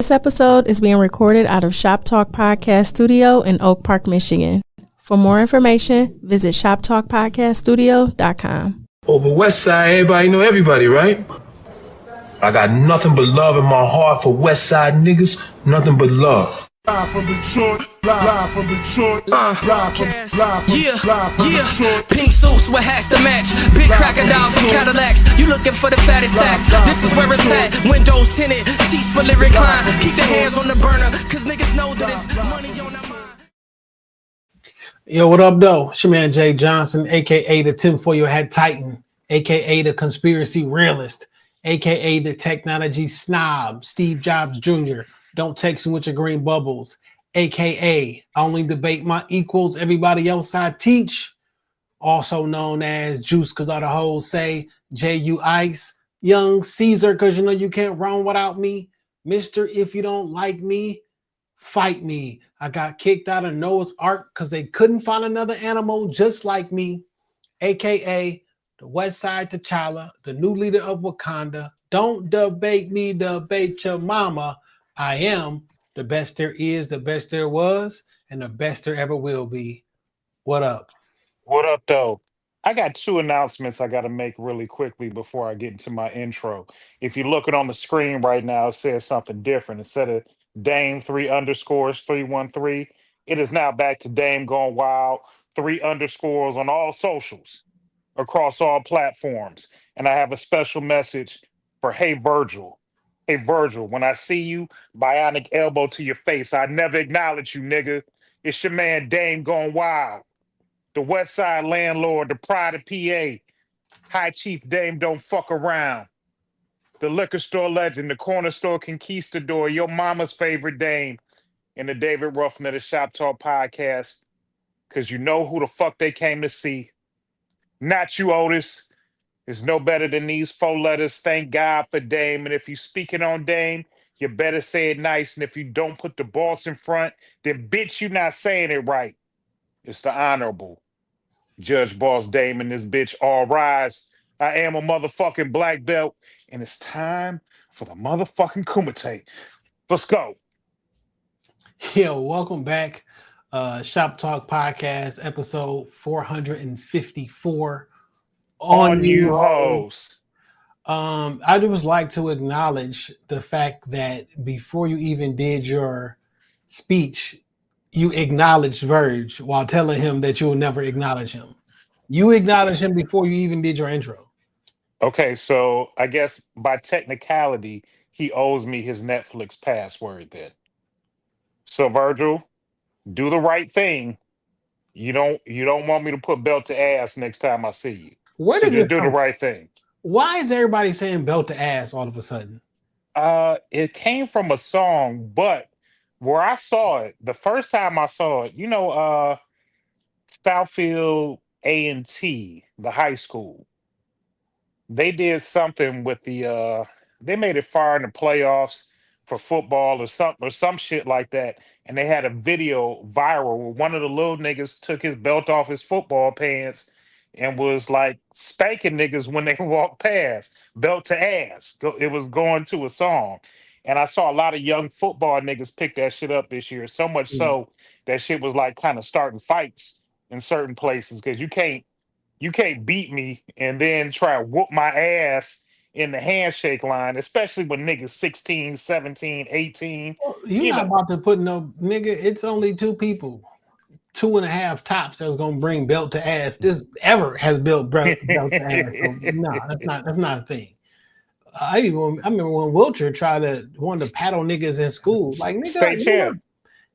This episode is being recorded out of ShopTalk Podcast Studio in Oak Park, Michigan. For more information, visit ShopTalkPodcastStudio.com. Over West Side, everybody know everybody, right? I got nothing but love in my heart for West Side niggas, nothing but love. Live from Detroit, live from Detroit, live from Pink suits with hats to match, big crocodiles and Cadillacs. You looking for the fattest stacks? This is where it's at. Windows tinted, seats fully reclined. Keep the hands on the burner, cause niggas know that it's money on their mind. Yo, what up, though? It's your man Jay Johnson, aka the tinfoil hat titan, aka the conspiracy realist, aka the technology snob, Steve Jobs Jr. Don't text me with your green bubbles, aka I only debate my equals, everybody else I teach, also known as Juice cause all the hoes say, J.U. Ice, Young Caesar cause you know you can't run without me, Mr. If you don't like me, fight me. I got kicked out of Noah's Ark because they couldn't find another animal just like me, aka the West Side T'Challa, the new leader of Wakanda. Don't debate me, debate your mama. I am the best there is, the best there was, and the best there ever will be. What up? What up, though? I got two announcements I got to make really quickly before I get into my intro. If you're looking on the screen right now, it says something different. Instead of Dame 3_313, it is now back to Dame Gone Wild 3_ on all socials across all platforms. And I have a special message for Hey Virgil. Hey Virgil, when I see you, bionic elbow to your face, I never acknowledge you, nigga. It's your man Dame Gone Wild, the West Side landlord, the pride of PA, High Chief Dame Don't Fuck Around, the liquor store legend, the corner store conquistador, your mama's favorite dame, and the David Ruffin of the Shop Talk Podcast, because you know who the fuck they came to see. Not you, Otis. It's no better than these 4 letters. Thank God for Dame. And if you're speaking on Dame, you better say it nice. And if you don't put the boss in front, then bitch, you not saying it right. It's the Honorable Judge Boss Dame and this bitch. All rise. I am a motherfucking black belt. And it's time for the motherfucking Kumite. Let's go. Yo, welcome back. Shop Talk Podcast, episode 454. On you hoes. I just like to acknowledge the fact that before you even did your speech, you acknowledged Verge while telling him that you'll never acknowledge him. You acknowledged him before you even did your intro. Okay, so I guess by technicality, he owes me his Netflix password then. So Virgil, do the right thing. You don't want me to put belt to ass next time I see you. Where So did just it do the come? right thing. Why is everybody saying belt to ass all of a sudden? It came from a song, but where I saw it, the first time I saw it, Southfield A&T, the high school, they did something with they made it far in the playoffs for football or some shit like that. And they had a video viral where one of the little niggas took his belt off his football pants and was like spanking niggas when they walked past, belt to ass. It was going to a song. And I saw a lot of young football niggas pick that shit up this year. So much so that shit was like kind of starting fights in certain places because you can't beat me and then try to whoop my ass in the handshake line, especially when niggas 16, 17, 18. You're not about to put no nigga. It's only 2 people, 2.5 tops that's gonna bring belt to ass. This ever has built belt to ass. So, no, that's not a thing. I remember when Wilcher wanted to paddle niggas in school. Like nigga,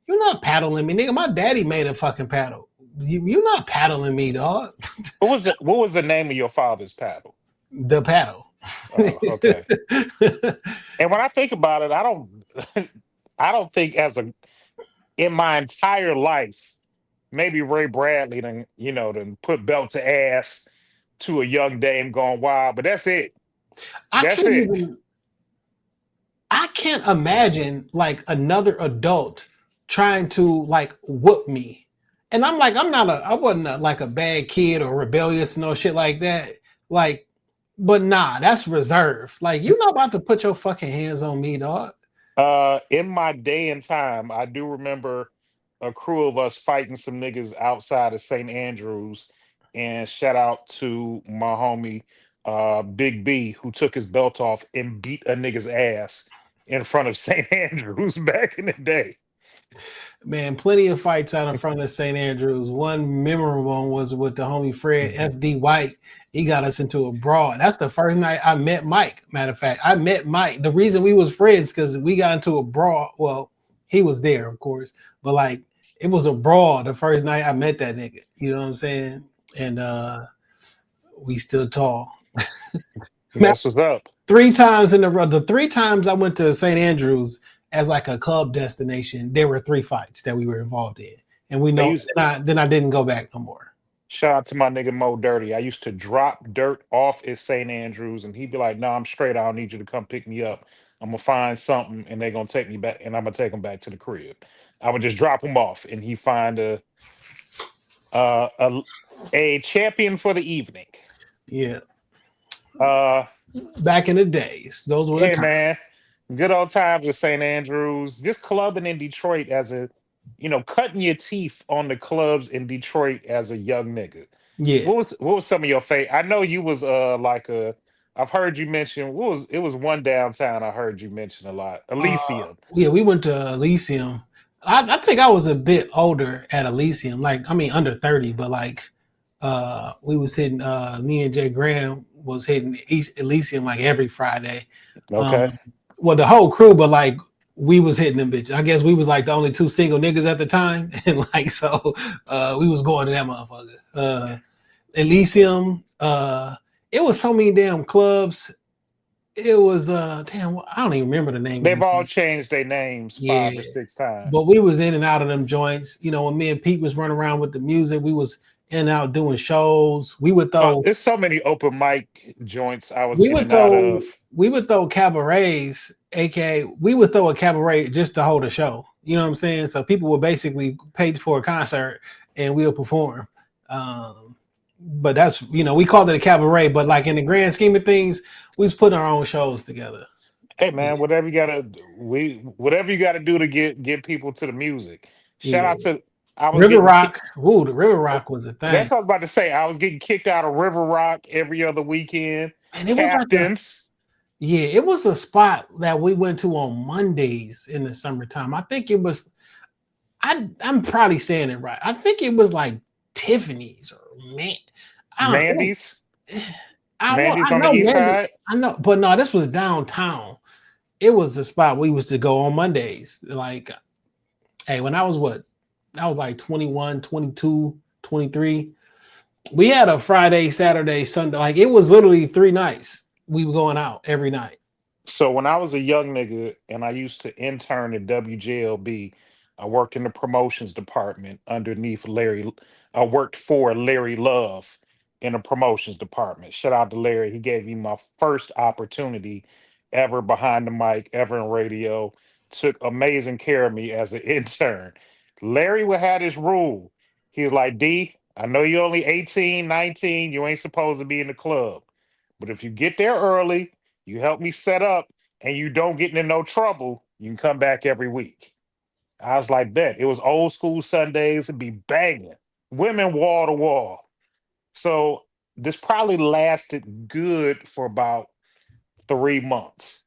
you're not paddling me, nigga. My daddy made a fucking paddle. You're not paddling me, dog. What was the name of your father's paddle? The paddle. Okay. And when I think about it, I don't think in my entire life, maybe Ray Bradley done put belt to ass to a young Dame Gone Wild, but that's it. I can't imagine like another adult trying to like whoop me. And I'm like, I wasn't like a bad kid or rebellious, no shit like that. Like, but nah, that's reserved. Like, you're not about to put your fucking hands on me, dog. In my day and time, I do remember a crew of us fighting some niggas outside of St. Andrews. And shout out to my homie Big B, who took his belt off and beat a nigga's ass in front of St. Andrews back in the day. Man, plenty of fights out in front of St. Andrews. One memorable one was with the homie Fred FD White. He got us into a brawl. That's the first night I met Mike. Matter of fact, I met Mike. The reason we was friends because we got into a brawl. Well, he was there, of course, but like it was a brawl the first night I met that nigga. You know what I'm saying? And we stood tall. That's what's up. 3 times in the row. The 3 times I went to St. Andrews as like a club destination, there were 3 fights that we were involved in, and we know. Then I didn't go back no more. Shout out to my nigga Mo Dirty. I used to drop dirt off at St. Andrews, and he'd be like, "No, I'm straight. I don't need you to come pick me up. I'm gonna find something, and they're gonna take me back, and I'm gonna take them back to the crib." I would just drop him off, and he find uh, a a champion for the evening. Yeah, Uh, back in the days, those were the hey times. man, good old times at St. Andrews. Just clubbing in Detroit as a, cutting your teeth on the clubs in Detroit as a young nigga. Yeah. What was some of your favorite? I know you was like a. I've heard you mention it was one downtown I heard you mention a lot. Elysium. Yeah, we went to Elysium. I think I was a bit older at Elysium, like I mean under 30, but like we was hitting me and Jay Graham was hitting East Elysium like every Friday. Okay. Well, the whole crew, but like we was hitting them bitches. I guess we was like the only 2 single niggas at the time, and like so we was going to that motherfucker. Elysium. It was so many damn clubs. It was damn. I don't even remember the name. They've all changed their names 5 or 6 times. But we was in and out of them joints. You know, when me and Pete was running around with the music, we was in and out doing shows. We would throw. There's so many open mic joints I was in and out of. We would throw cabarets, aka we would throw a cabaret just to hold a show. You know what I'm saying? So people would basically pay for a concert and we'll perform. But that's, we called it a cabaret, but like in the grand scheme of things, we was putting our own shows together. Hey man, whatever you gotta do to get people to the music. Shout out to River Rock. Ooh, the River Rock was a thing. That's what I was about to say. I was getting kicked out of River Rock every other weekend. And it was Captains. it was a spot that we went to on Mondays in the summertime. I think it was. I'm probably saying it right. I think it was like Tiffany's or Mandy's. Mandy's on the east side. I know, but no, this was downtown. It was the spot we used to go on Mondays. Like, hey, when I was like 21, 22, 23. We had a Friday, Saturday, Sunday. Like it was literally 3 nights. We were going out every night. So when I was a young nigga and I used to intern at WJLB, I worked in the promotions department underneath Larry. I worked for Larry Love in the promotions department. Shout out to Larry. He gave me my first opportunity ever behind the mic, ever in radio. Took amazing care of me as an intern. Larry would have this rule. He was like, D, I know you're only 18, 19. You ain't supposed to be in the club. But if you get there early, you help me set up, and you don't get into no trouble, you can come back every week. I was like, bet. It was old school Sundays. It'd be banging. Women wall to wall. So this probably lasted good for about 3 months.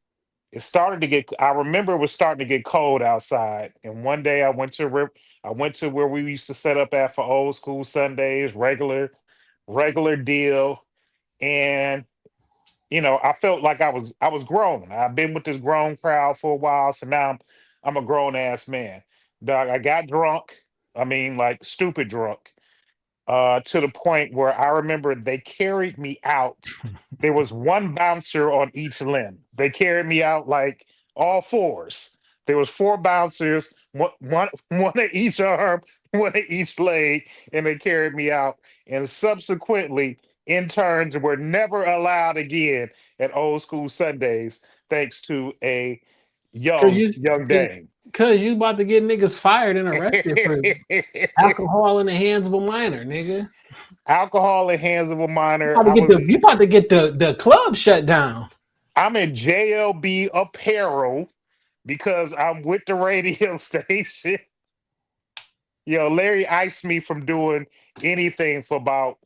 I remember it was starting to get cold outside. And one day I went to where we used to set up at for old school Sundays, regular deal. And I felt like I was grown. I've been with this grown crowd for a while, so now I'm a grown ass man. Dog, I got drunk. I mean, like stupid drunk, to the point where I remember they carried me out. There was one bouncer on each limb. They carried me out like all fours. There was 4 bouncers, one at each arm, one at each leg, and they carried me out. And subsequently, interns were never allowed again at old school Sundays, thanks to a young dame. Because you about to get niggas fired and arrested for alcohol in the hands of a minor, nigga. Alcohol in hands of a minor. You about to get the club shut down. I'm in JLB apparel, because I'm with the radio station. Larry iced me from doing anything for about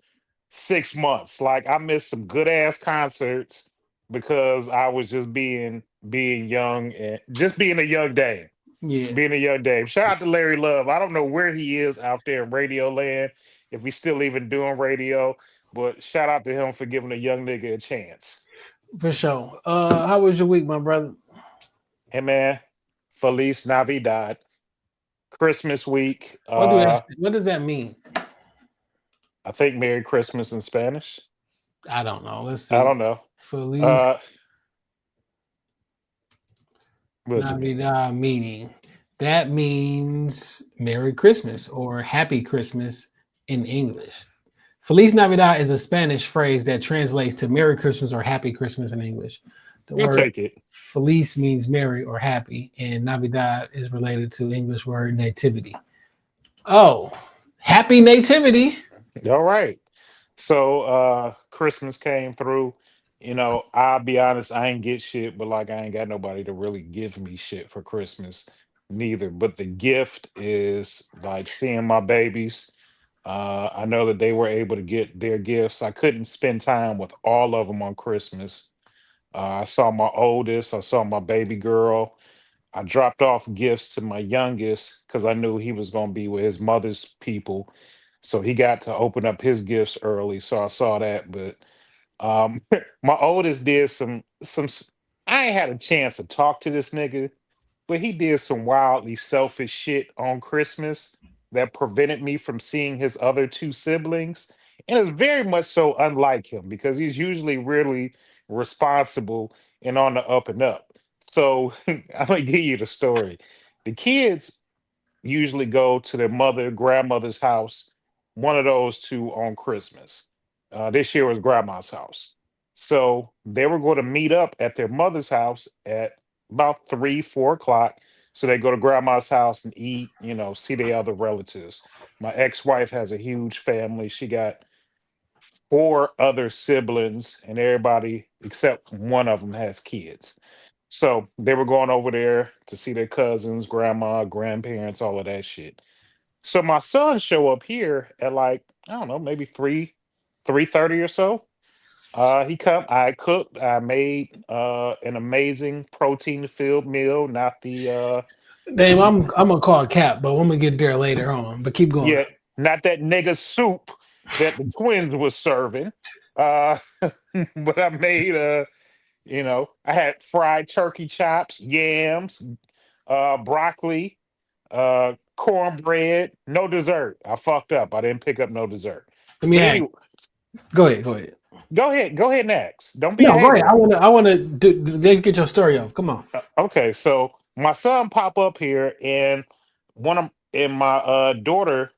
6 months. Like I missed some good ass concerts because I was just being young and just being a young Dave. Yeah, Being a young Dave. Shout out to Larry Love. I don't know where he is out there in radio land, if he's still even doing radio, but shout out to him for giving a young nigga a chance. for sure. How was your week, my brother? Hey man, Feliz Navidad. Christmas week. What does that mean? I think Merry Christmas in Spanish. I don't know. Let's I see. don't know. Feliz Uh what does it mean? Navidad meaning. That means Merry Christmas or Happy Christmas in English. Feliz Navidad is a Spanish phrase that translates to Merry Christmas or Happy Christmas in English. The We'll word take it. Feliz means merry or happy, and Navidad is related to English word nativity. Oh, happy nativity. All right. So Christmas came through. I'll be honest, I ain't get shit, but like I ain't got nobody to really give me shit for Christmas neither. But the gift is like seeing my babies. I know that they were able to get their gifts. I couldn't spend time with all of them on Christmas. I saw my oldest, I saw my baby girl. I dropped off gifts to my youngest because I knew he was going to be with his mother's people. So he got to open up his gifts early. So I saw that. But my oldest did I ain't had a chance to talk to this nigga, but he did some wildly selfish shit on Christmas that prevented me from seeing his other two siblings. And it's very much so unlike him because he's usually really responsible and on the up and up. So I'm gonna give you the story. The kids usually go to their grandmother's house, one of those two on Christmas. This year was grandma's house. So they were going to meet up at their mother's house at about 3, 4 o'clock. So they go to grandma's house and eat, see their other relatives. My ex-wife has a huge family. She got four other siblings, and everybody except one of them has kids. So they were going over there to see their cousins, grandma, grandparents, all of that shit. So my son show up here at like, I don't know, maybe 3:30 or so. He come, I cooked, I made an amazing protein filled meal, not the Dave, I'm gonna call Cap, but I'm gonna get there later on. But keep going. yeah, not that nigga soup that the twins was serving. Uh but I made I had fried turkey chops, yams, broccoli, cornbread, no dessert. I fucked up. I didn't pick up no dessert. Let me But ask. anyway, Go ahead. Go ahead. go ahead next. Don't be a No, go ahead. hater. I wanna get your story off. Come on. Okay, so my son pop up here, and my daughter,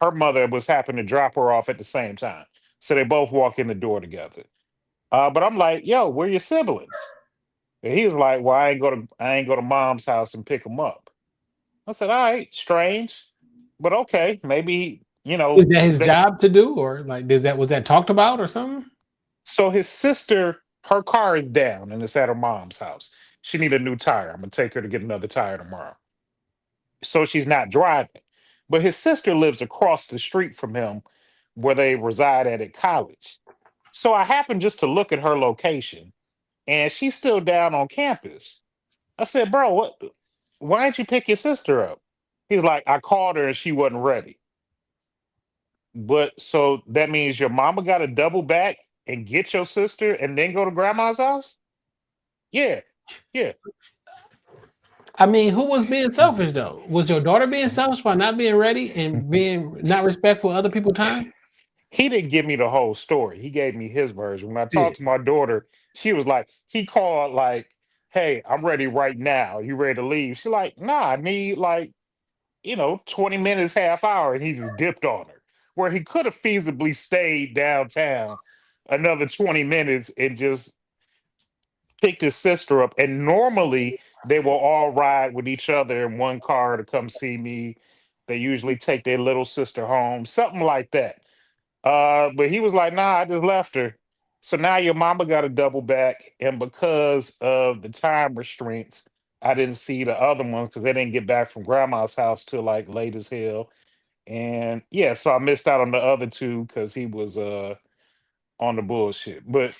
her mother was happened to drop her off at the same time, so they both walk in the door together. But I'm like, yo, where your siblings? And he was like, well, I ain't go to mom's house and pick them up. I said, all right, strange, but okay, maybe Is that his that. job to do, or like was that talked about or something? So his sister, her car is down and it's at her mom's house. She need a new tire. I'm gonna take her to get another tire tomorrow. So she's not driving. But his sister lives across the street from him where they reside at college. So I happened just to look at her location and she's still down on campus. I said, bro, why didn't you pick your sister up? He's like, I called her and she wasn't ready. But so that means your mama got to double back and get your sister and then go to grandma's house? Yeah. Yeah. I mean, who was being selfish though? Was your daughter being selfish by not being ready and being not respectful of other people's time? He didn't give me the whole story. He gave me his version. When I Yeah. talked to my daughter, she was like, he called like, hey, I'm ready right now. You ready to leave? She's like, nah, I need like, 20 minutes, half hour. And he just dipped on her. Where he could have feasibly stayed downtown another 20 minutes and just picked his sister up. And normally they will all ride with each other in one car to come see me. They usually take their little sister home, something like that. But he was like, nah, I just left her. So now your mama got to double back. And because of the time restraints, I didn't see the other ones because they didn't get back from grandma's house till like late as hell. And yeah, so I missed out on the other two because he was on the bullshit. But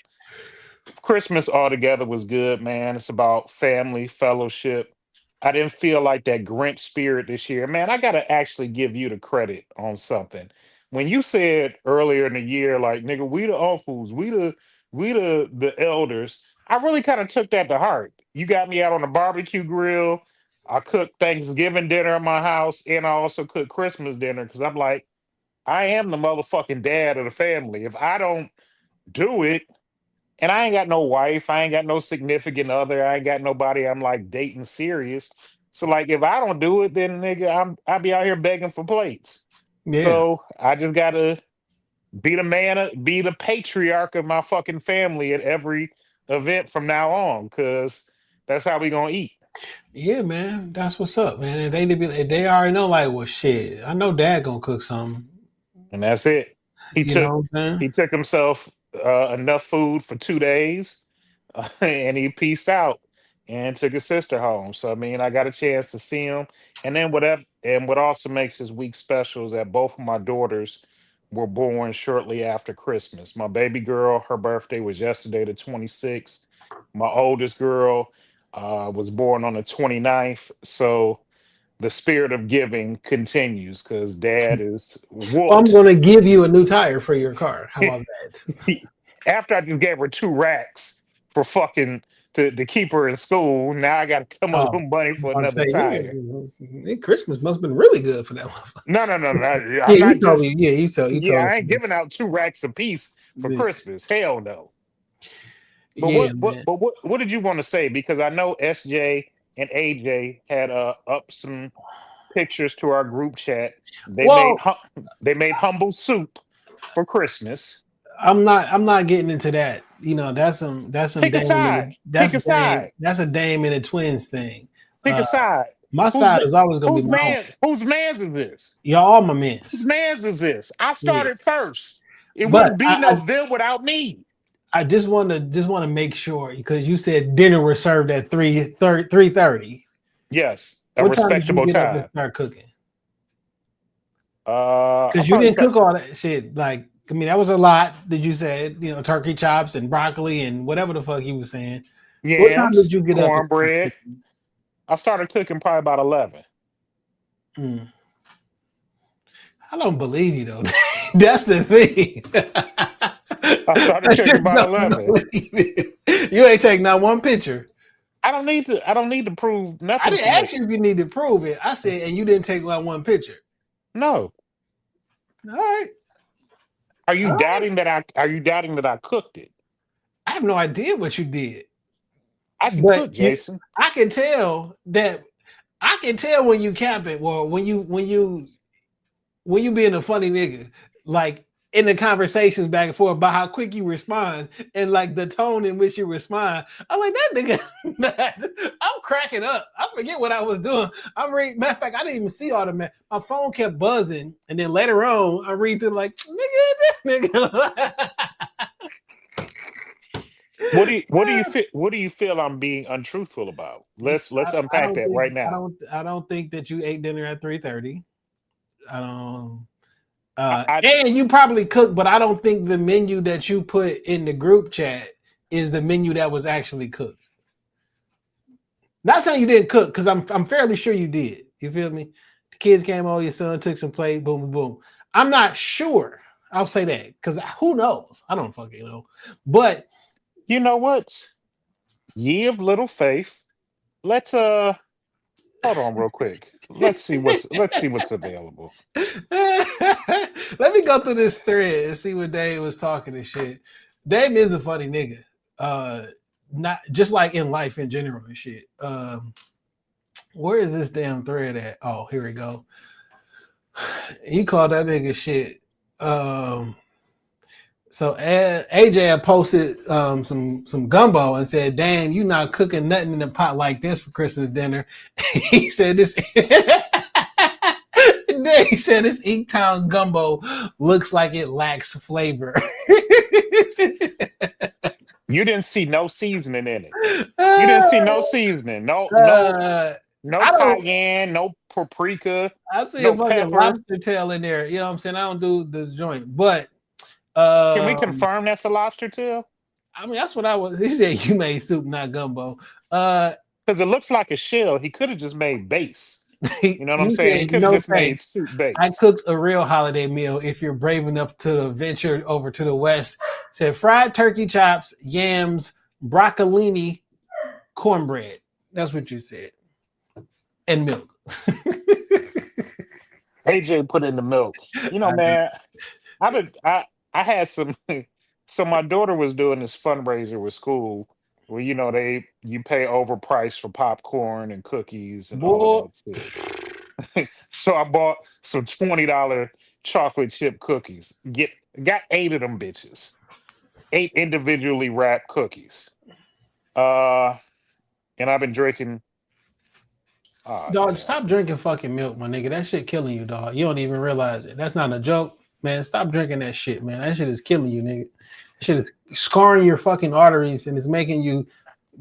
Christmas altogether was good, man. It's about family, fellowship. I didn't feel like that Grinch spirit this year. Man, I gotta actually give you the credit on something. When you said earlier in the year, like, nigga, we the uncles, we the elders, I really kind of took that to heart. You got me out on the barbecue grill. I cooked Thanksgiving dinner at my house, and I also cooked Christmas dinner because I'm like, I am the motherfucking dad of the family. If I don't do it, and I ain't got no wife, I ain't got no significant other, I ain't got nobody I'm like dating serious. So like if I don't do it, then nigga, I be out here begging for plates. Yeah. So I just gotta be the man, be the patriarch of my fucking family at every event from now on, cause that's how we gonna eat. Yeah, man. That's what's up, man. If they already know, like, well, shit, I know dad gonna cook something. And that's it. He You know what I'm saying? He took himself enough food for 2 days, and he peaced out and took his sister home. So I mean, I got a chance to see him, and then what also makes this week special is that both of my daughters were born shortly after Christmas. My baby girl, her birthday was yesterday, the 26th. My oldest girl was born on the 29th. So the spirit of giving continues because dad is Well, I'm whooped. gonna give you a new tire for your car. How about that? After I just gave her 2 racks for fucking to keep her in school, now I got to come up Oh, with money for I'm another say, tire. yeah, Christmas must have been really good for that one. No. Yeah, I'm you not told me. just. Yeah, you told I ain't me. giving out 2 racks a piece for Yeah, Christmas. Hell no. But yeah, man. what did you want to say? Because I know SJ and AJ had up some pictures to our group chat. Well, They made humble soup for Christmas. I'm not getting into that. You know, that's some Pick a Dame side. Pick a side. that's a Dame and a twins thing. Pick a side. My Who's side is always gonna be whose my home. man? Whose man's is this? Y'all all my Whose mans. man's is this? I Yeah. started first. It But wouldn't be no them without me. I just want to make sure because you said dinner was served at 3:30. Yes, a What time did you respectable get up and time. start cooking? I Because you probably didn't cook all that shit. Like, I mean, that was a lot that you said, you know, turkey chops and broccoli and whatever the fuck you was saying. What time did yams, you get up and start cornbread. cooking? I started cooking probably about 11. Mm. I don't believe you though. That's the thing. I started cooking about 11. You ain't taking not one picture. I don't need to prove I nothing didn't to ask you. you if you need to prove it. I said, and you didn't take not one picture. No. All right. Are you All right. doubting that I cooked it? I have no idea what you did. I can But cook, Jason. I can tell when you cap it, or when you being a funny nigga, like in the conversations back and forth about how quick you respond and like the tone in which you respond. I'm like, that nigga, I'm cracking up. I forget what I was doing. I'm reading, matter of fact, I didn't even see all the my phone kept buzzing, and then later on I read through like, nigga, this nigga. What do you feel I'm being untruthful about? Let's unpack that right now. I don't think that you ate dinner at 3:30. I don't. I And you probably cooked, but I don't think the menu that you put in the group chat is the menu that was actually cooked. Not saying you didn't cook, because I'm fairly sure you did. You feel me? The kids came over, your son took some plate, boom, boom, boom. I'm not sure. I'll say that because who knows? I don't fucking know. But you know what? Ye of little faith. Let's hold on real quick. Let's see what's available. Let me go through this thread and see what Dave was talking and shit. Dave is a funny nigga. Not just like in life in general and shit. Where is this damn thread at? Oh, here we go. He called that nigga shit. So AJ had posted some gumbo and said, "Damn, you not cooking nothing in the pot like this for Christmas dinner." He said this. He said this Inktown gumbo looks like it lacks flavor. You didn't see no seasoning in it. You didn't see no seasoning. No I don't. cayenne, no paprika, I see a no fucking pepper. lobster tail in there. You know what I'm saying? I don't do the joint, but Can we um, confirm that's a lobster tail? I mean that's what I was. He said you made soup, not gumbo. Uh, Because it looks like a shell. He could have just made base. You know what I'm you saying? He said could have no just made thanks. soup I base. cooked a real holiday meal. If you're brave enough to venture over to the west, said fried turkey chops, yams, broccolini, cornbread. That's what you said, and milk. AJ put in the milk. You know, man, I had some so my daughter was doing this fundraiser with school where you pay overpriced for popcorn and cookies and all of Boy, that shit. So I bought some $20 chocolate chip cookies. Got 8 of them bitches. 8 individually wrapped cookies. And I've been drinking. dog, Damn. stop drinking fucking milk, my nigga. That shit killing you, dog. You don't even realize it. That's not a joke, man. Stop drinking that shit, man. That shit is killing you, nigga. That shit is scarring your fucking arteries and it's making you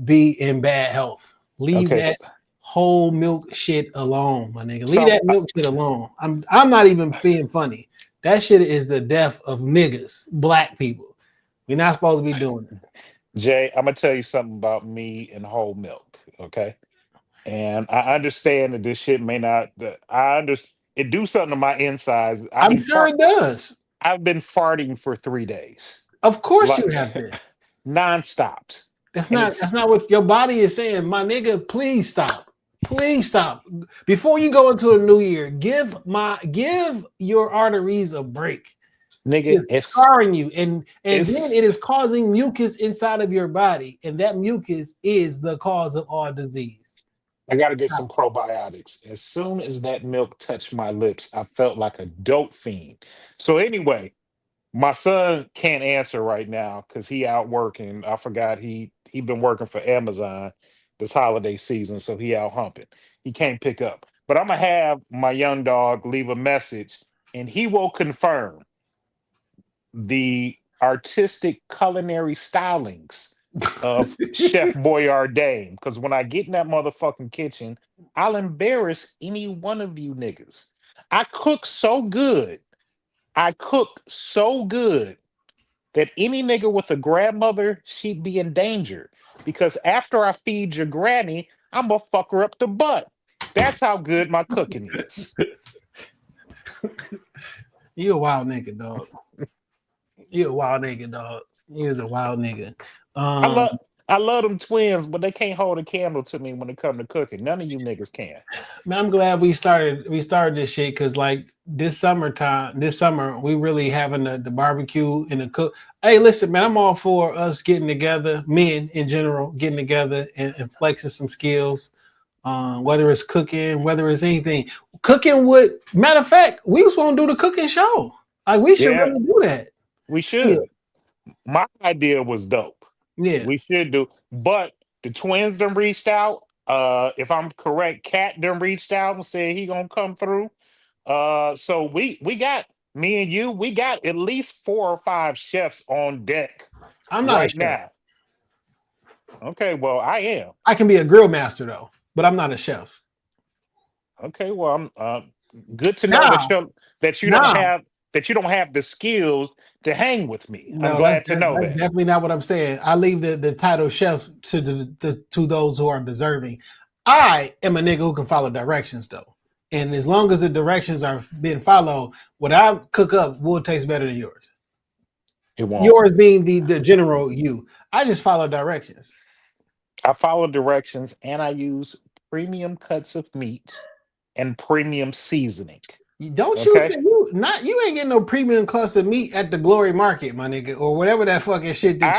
be in bad health. Leave Okay, that whole milk shit alone, my nigga. Leave so that milk shit alone. I'm not even being funny. That shit is the death of niggas, black people. We're not supposed to be doing it. Jay, I'm gonna tell you something about me and whole milk, okay? And I understand that this shit may not. It do something to my insides. I'm sure it does. I've been farting for 3 days, Of course like you have been. nonstop. That's And not what your body is saying, my nigga. Please stop. Please stop. Before you go into a new year, give your arteries a break. nigga, It's scarring you, and then it is causing mucus inside of your body, and that mucus is the cause of all disease. I gotta get some probiotics. As soon as that milk touched my lips, I felt like a dope fiend. So anyway, my son can't answer right now because he out working. I forgot he been working for Amazon this holiday season, so he out humping. He can't pick up. But I'm gonna have my young dog leave a message, and he will confirm the artistic culinary stylings of Chef Boyardee. Because when I get in that motherfucking kitchen, I'll embarrass any one of you niggas. I cook so good. I cook so good that any nigga with a grandmother, she'd be in danger. Because after I feed your granny, I'm gonna fuck her up the butt. That's how good my cooking is. You a wild nigga, dog. You a wild nigga, dog. You is a wild nigga. I love them twins, but they can't hold a candle to me when it comes to cooking. None of you niggas can. Man, I'm glad we started this shit because like this summer we really having the barbecue and the cook. Hey, listen, man, I'm all for us getting together, men in general, getting together and flexing some skills. Whether it's cooking, whether it's anything. Cooking would matter of fact, we was gonna do the cooking show. Like we should really do that. We should. My idea was dope. Yeah. We should do, but the twins done reached out. If I'm correct, Cat done reached out and said he gonna come through. So we got me and you. We got at least 4 or 5 chefs on deck. I'm not right now. Okay, well I am. I can be a grill master though, but I'm not a chef. Okay, well I'm good to know that you don't have the skills to hang with me. No, I'm glad to know that's that. definitely not what I'm saying. I leave the title chef to those who are deserving. I am a nigga who can follow directions though. And as long as the directions are being followed, what I cook up will taste better than yours. It won't. Yours being the general you. I just follow directions. I follow directions and I use premium cuts of meat and premium seasoning. Don't you say you ain't getting no premium cluster meat at the Glory Market, my nigga, or whatever that fucking shit that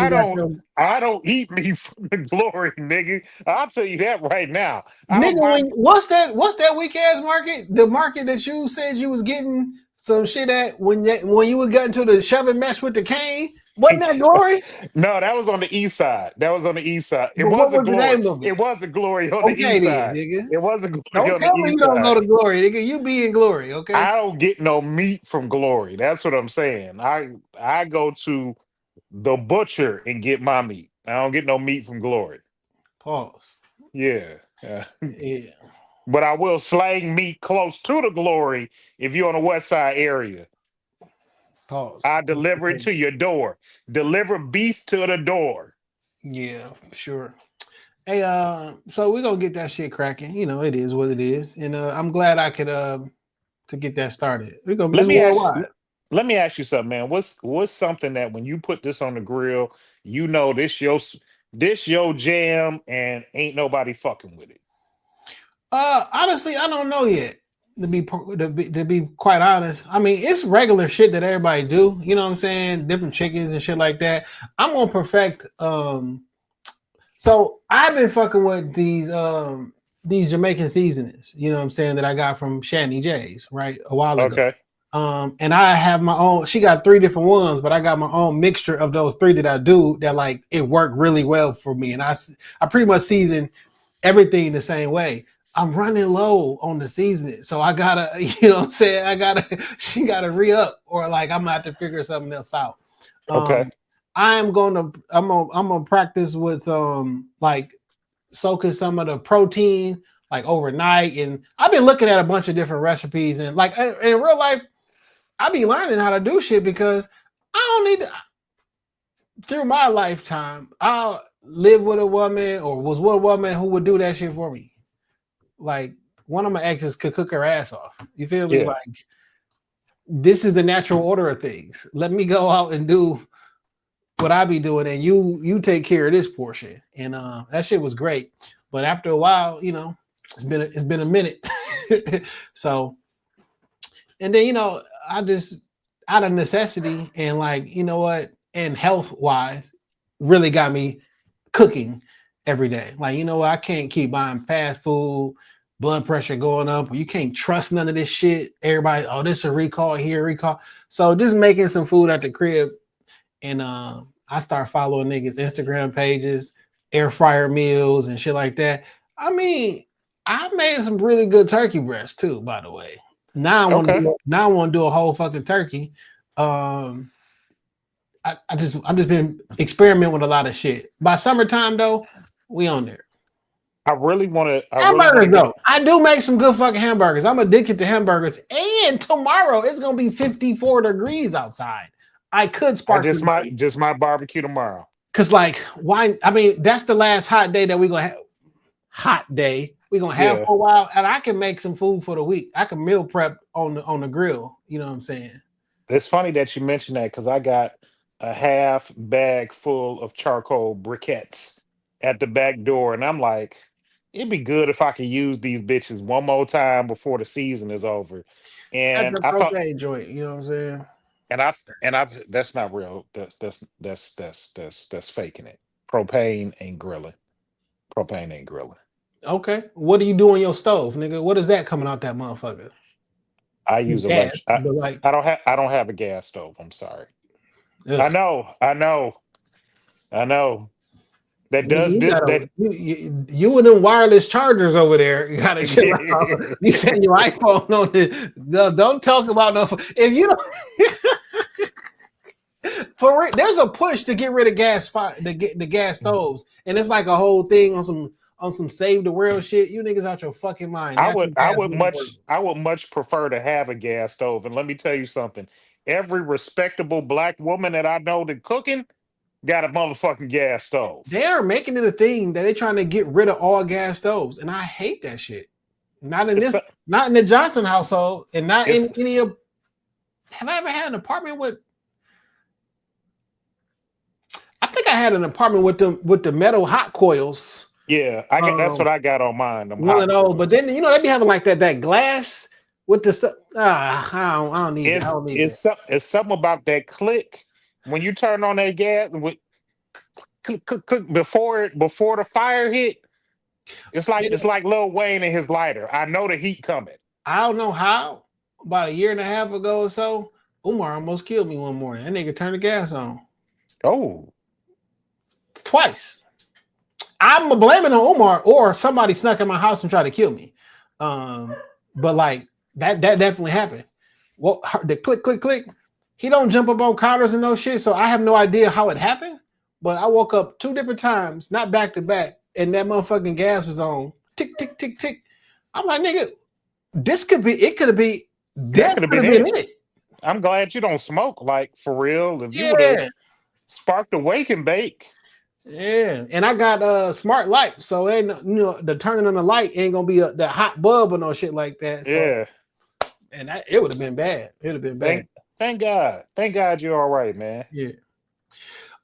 I don't eat meat from the Glory, nigga. I'll tell you that right now. Nigga, what's that weak ass market? The market that you said you was getting some shit at when you were getting to the shoving match with the cane? Wasn't that Glory? No, that was on the east side. It was a Glory. It was a Glory on the east side. Nigga. It was a Glory don't on tell the me east you don't go to Glory, nigga. You be in Glory, okay? I don't get no meat from Glory. That's what I'm saying. I go to the butcher and get my meat. I don't get no meat from Glory. Pause. Yeah. Yeah. But I will slang meat close to the Glory if you're on the West Side area. Pause. I deliver it to your door. Deliver beef to the door. Yeah, sure. Hey, so we're gonna get that shit cracking. You know, it is what it is, and I'm glad I could to get that started. We're gonna Let this me ask. worldwide. Let me ask you something, man. What's something that when you put this on the grill, you know this your jam, and ain't nobody fucking with it? Honestly, I don't know yet. To be quite honest, I mean it's regular shit that everybody do. You know what I'm saying? Different chickens and shit like that. I'm gonna perfect. So I've been fucking with these Jamaican seasonings. You know what I'm saying, that I got from Shanny J's right a while ago. Okay. And I have my own. She got 3 different ones, but I got my own mixture of those 3 that I do that like it worked really well for me. And I pretty much season everything the same way. I'm running low on the seasoning, so I gotta, you know what I'm saying? She gotta re-up, or like I'm gonna have to figure something else out. Okay. I'm gonna practice with like soaking some of the protein like overnight, and I've been looking at a bunch of different recipes, and like in real life, I be learning how to do shit because I don't need to. Through my lifetime, I'll live with a woman or was with a woman who would do that shit for me. Like one of my exes could cook her ass off. You feel me? Yeah. Like this is the natural order of things. Let me go out and do what I be doing, and you take care of this portion. And that shit was great. But after a while, you know, it's been a minute. So, and then, you know, I just out of necessity and like, you know what, and health wise, really got me cooking every day. Like, you know what, I can't keep buying fast food, blood pressure going up. You can't trust none of this shit. Everybody, oh, this a recall here, recall. So just making some food at the crib, and I start following niggas Instagram pages, air fryer meals and shit like that. I mean, I made some really good turkey breasts too, by the way. Now I want to do a whole fucking turkey. I'm just been experimenting with a lot of shit. By summertime though, we on there. I really want to Hamburgers though. I do make some good fucking hamburgers. I'm addicted to hamburgers. And tomorrow it's gonna be 54 degrees outside. I could spark just my barbecue tomorrow. Cause like why? I mean, that's the last hot day that we're gonna have. Hot day we're gonna have for a while, and I can make some food for the week. I can meal prep on the grill. You know what I'm saying? It's funny that you mentioned that because I got a half bag full of charcoal briquettes at the back door, and I'm like, it'd be good if I could use these bitches one more time before the season is over. And that's the propane joint, you know what I'm saying? And I've that's not real. That's faking it. Propane ain't grilling. Okay. What do you do on your stove, nigga? What is that coming out that motherfucker? I use gas, I don't have a gas stove. I'm sorry. Ugh. I know. That does you and them wireless chargers over there. You gotta chill out. You send your iPhone on it. Don't talk about no. If you don't, for real, there's a push to get rid of the gas stoves, and it's like a whole thing on some save the world shit. You niggas out your fucking mind. I would much prefer to have a gas stove. And let me tell you something. Every respectable black woman that I know that cooking got a motherfucking gas stove. They are making it a thing that they're trying to get rid of all gas stoves, and I hate that shit. Not in the Johnson household, and not in any of. Have I ever had an apartment with? I think I had an apartment with the metal hot coils. Yeah, that's what I got on mine. One of those, but then they be having like that glass with the stuff. I don't need it. I don't need it. It's something about that click when you turn on that gas with click before the fire hit. It's like Lil Wayne and his lighter. I know the heat coming. I don't know how. About a year and a half ago or so, Umar almost killed me one morning. That nigga turned the gas on. Oh. Twice. I'm blaming on Umar or somebody snuck in my house and tried to kill me. But like that definitely happened. Well, the click. He don't jump up on counters and no shit, so I have no idea how it happened. but I woke up 2 different times, not back to back, and that motherfucking gas was on. Tick, tick, tick, tick. I'm like, nigga, that could have been it. I'm glad you don't smoke, like, for real. If you would Yeah. have sparked a wake and bake. Yeah. And I got smart light, so ain't the turning on the light ain't gonna be that hot bulb or no shit like that. So, Yeah. and it would have been bad. It would have been bad. Thank God. Thank God you're all right, man. Yeah.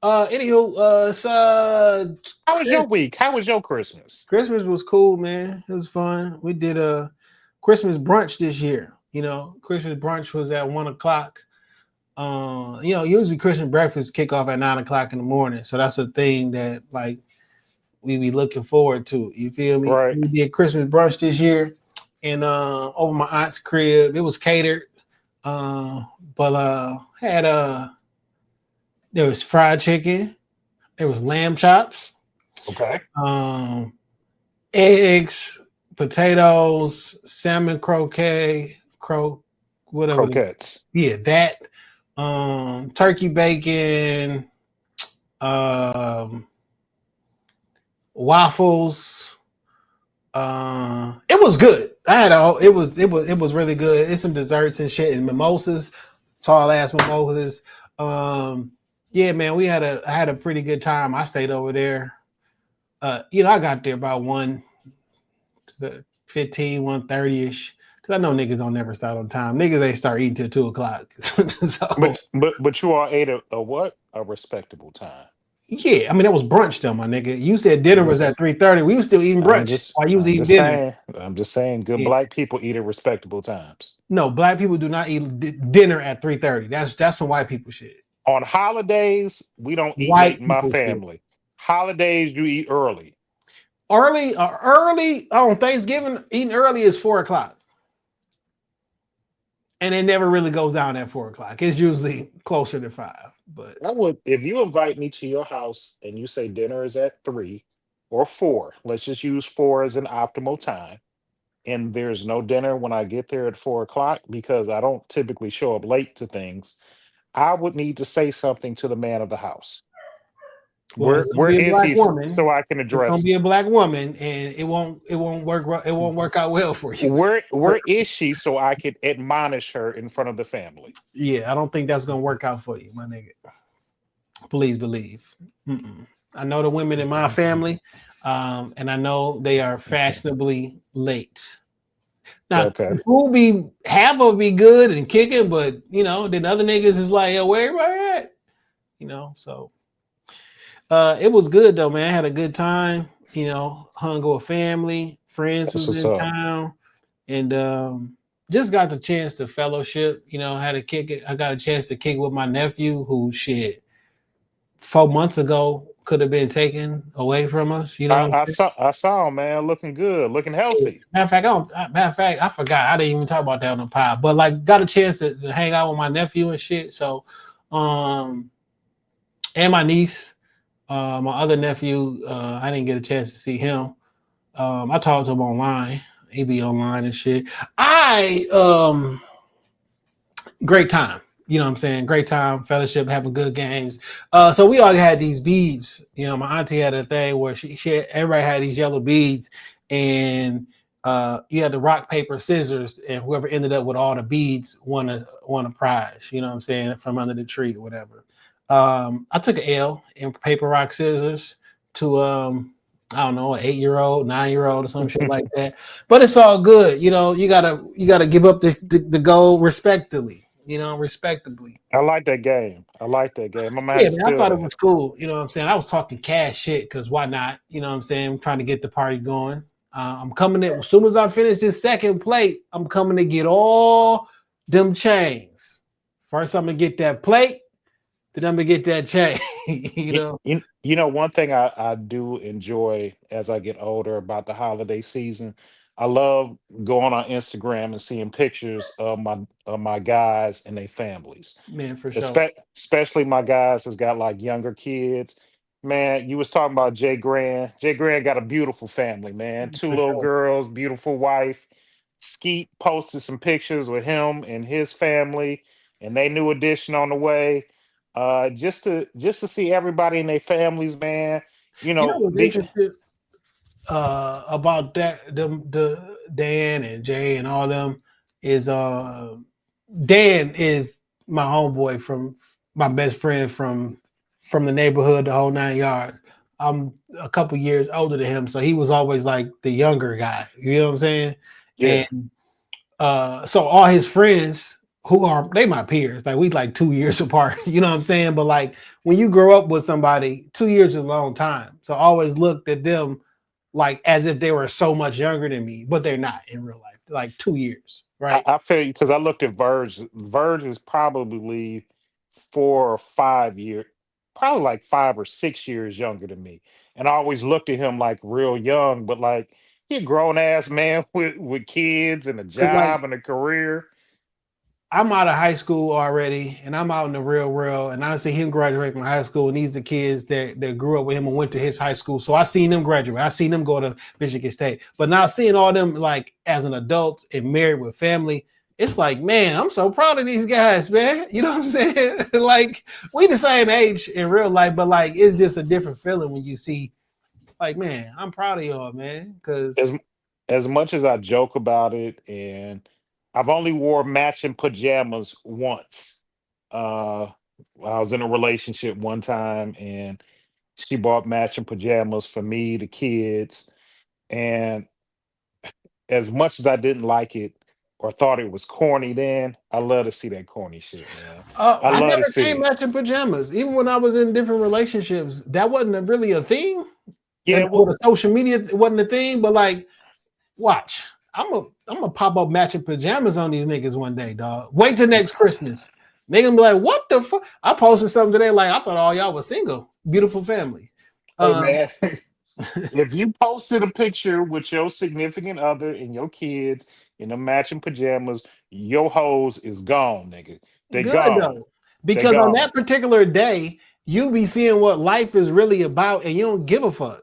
Anywho, so How was your week? How was your Christmas? Christmas was cool, man. It was fun. We did a Christmas brunch this year. Christmas brunch was at 1:00. Usually Christmas breakfast kick off at 9:00 in the morning. So that's a thing that like we be looking forward to. You feel me? Right. We did Christmas brunch this year and over my aunt's crib. It was catered. But there was fried chicken, there was lamb chops, Okay. Eggs, potatoes, salmon croquettes. Yeah, that. Turkey bacon, waffles. It was good. It was really good. It's some desserts and shit and mimosas, tall ass mimosas. Yeah, man, I had a pretty good time. I stayed over there. I got there about 1:15, 1:30ish. Cause I know niggas don't never start on time. Niggas ain't start eating till 2:00. So, but you all ate a what? A respectable time. Yeah, I mean that was brunch though, my nigga. You said dinner was at 3:30. We was still eating brunch while you was eating dinner. I'm just saying, good black people eat at respectable times. No, black people do not eat dinner at 3:30. That's some white people shit. On holidays, we don't eat late in my family. Shit. Holidays, you eat early. Early on Thanksgiving, eating early is 4:00. And it never really goes down at 4:00. It's usually closer to 5. But I would, if you invite me to your house and you say dinner is at 3 or 4, let's just use 4 as an optimal time. And there's no dinner when I get there at 4:00 because I don't typically show up late to things. I would need to say something to the man of the house. Well, where is he woman, so I can address? It's gonna be a black woman, and it won't work out well for you. Where is she so I could admonish her in front of the family? Yeah, I don't think that's gonna work out for you, my nigga. Please believe. I know the women in my family, and I know they are fashionably late. Now, half will be good and kicking, but then other niggas is like, yo, where everybody at? So. It was good though, man. I had a good time. Hung with family, friends was in town, and just got the chance to fellowship. Had to kick it. I got a chance to kick with my nephew, who 4 months ago could have been taken away from us. I saw him, man, looking good, looking healthy. Matter of fact, I forgot. I didn't even talk about that on the pod, but like got a chance to hang out with my nephew and shit. So, and my niece. My other nephew, I didn't get a chance to see him. I talked to him online. He be online and shit. Great time. You know what I'm saying? Great time, fellowship, having good games. So we all had these beads. My auntie had a thing where everybody had these yellow beads, and you had the rock, paper, scissors, and whoever ended up with all the beads won a prize. You know what I'm saying? From under the tree or whatever. I took an L in paper, rock, scissors to I don't know, an 8-year-old, 9-year-old, or some shit like that. But it's all good. You gotta give up the goal respectably. Respectably. I like that game. My man, I thought it was cool. You know what I'm saying? I was talking cash shit because why not? You know what I'm saying? I'm trying to get the party going. I'm coming in as soon as I finish this second plate. I'm coming to get all them chains. First, I'm gonna get that plate. Then I'm gonna get that chain. One thing I do enjoy as I get older about the holiday season. I love going on Instagram and seeing pictures of my guys and their families. Man, for sure. Especially my guys that's got like younger kids. Man, you was talking about Jay Grand. Jay Grand got a beautiful family, man. 2 little girls, beautiful wife. Skeet posted some pictures with him and his family and they new addition on the way. Just to see everybody and their families, man. You You know know, what's interesting about that the Dan and Jay and all them is Dan is my homeboy from my best friend from the neighborhood, the whole 9 yards. I'm a couple years older than him, so he was always like the younger guy. You know what I'm saying? yeah. And so all his friends who are they my peers, like we like 2 years apart. You know what I'm saying? But like when you grow up with somebody, 2 years is a long time. So I always looked at them like as if they were so much younger than me, but they're not in real life. Like 2 years, right? I feel you because I looked at Verge. Verge is probably 4 or 5 years, probably like 5 or 6 years younger than me. And I always looked at him like real young, but like he a grown ass man with kids and a Because like job and a career. I'm out of high school already, and I'm out in the real world, and I see him graduate from high school, and these are kids that grew up with him and went to his high school. So I seen them graduate. I seen them go to Michigan State. But now seeing all them like as an adult and married with family, it's like, man, I'm so proud of these guys, man. You know what I'm saying? Like we the same age in real life, but like it's just a different feeling when you see, like, man, I'm proud of y'all, man. Because As as much as I joke about it, and I've only wore matching pajamas once. Uh, I was in a relationship one time, and she bought matching pajamas for me, the kids, and as much as I didn't like it or thought it was corny then, I love to see that corny shit, man. I I love to never see came it. matching pajamas, even when I was in different relationships. That wasn't really a thing. Yeah, And or the social media wasn't a thing, but like, watch, I'm gonna pop up matching pajamas on these niggas one day, dog. Wait till next Christmas. They gonna be like, what the fuck? I posted something today, like I thought all y'all was single. Beautiful family. hey Um, man, if you posted a picture with your significant other and your kids in the matching pajamas, your hose is gone, nigga. They good gone. though, They because on gone. that particular day, you be seeing what life is really about, and you don't give a fuck.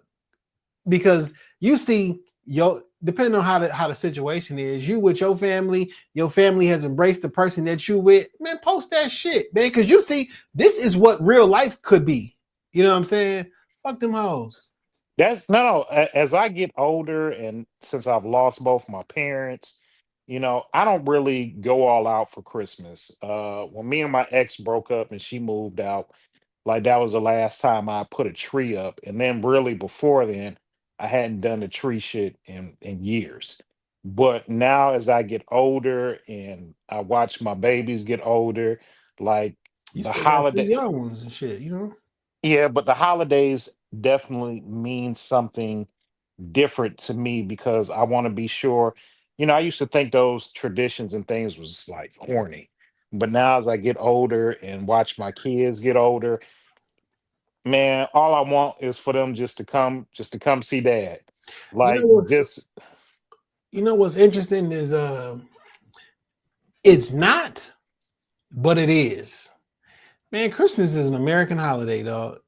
Because you see your depending on how the situation is, you with your family has embraced the person that you with, man, post that shit, man, because you see this is what real life could be. You know what I'm saying? Fuck them hoes. That's no, no. As I get older, and since I've lost both my parents, I don't really go all out for Christmas. When me and my ex broke up and she moved out, like that was the last time I put a tree up. And then really before then, I hadn't done the tree shit in years. But now as I get older and I watch my babies get older, like You the still got two holiday. young ones and shit, you know? Yeah, but the holidays definitely mean something different to me because I want to be sure. I used to think those traditions and things was like corny. But now as I get older and watch my kids get older, man, all I want is for them just to come see dad. You know Like what's just you know what's interesting is it's not, but it is. Man, Christmas is an American holiday, dog.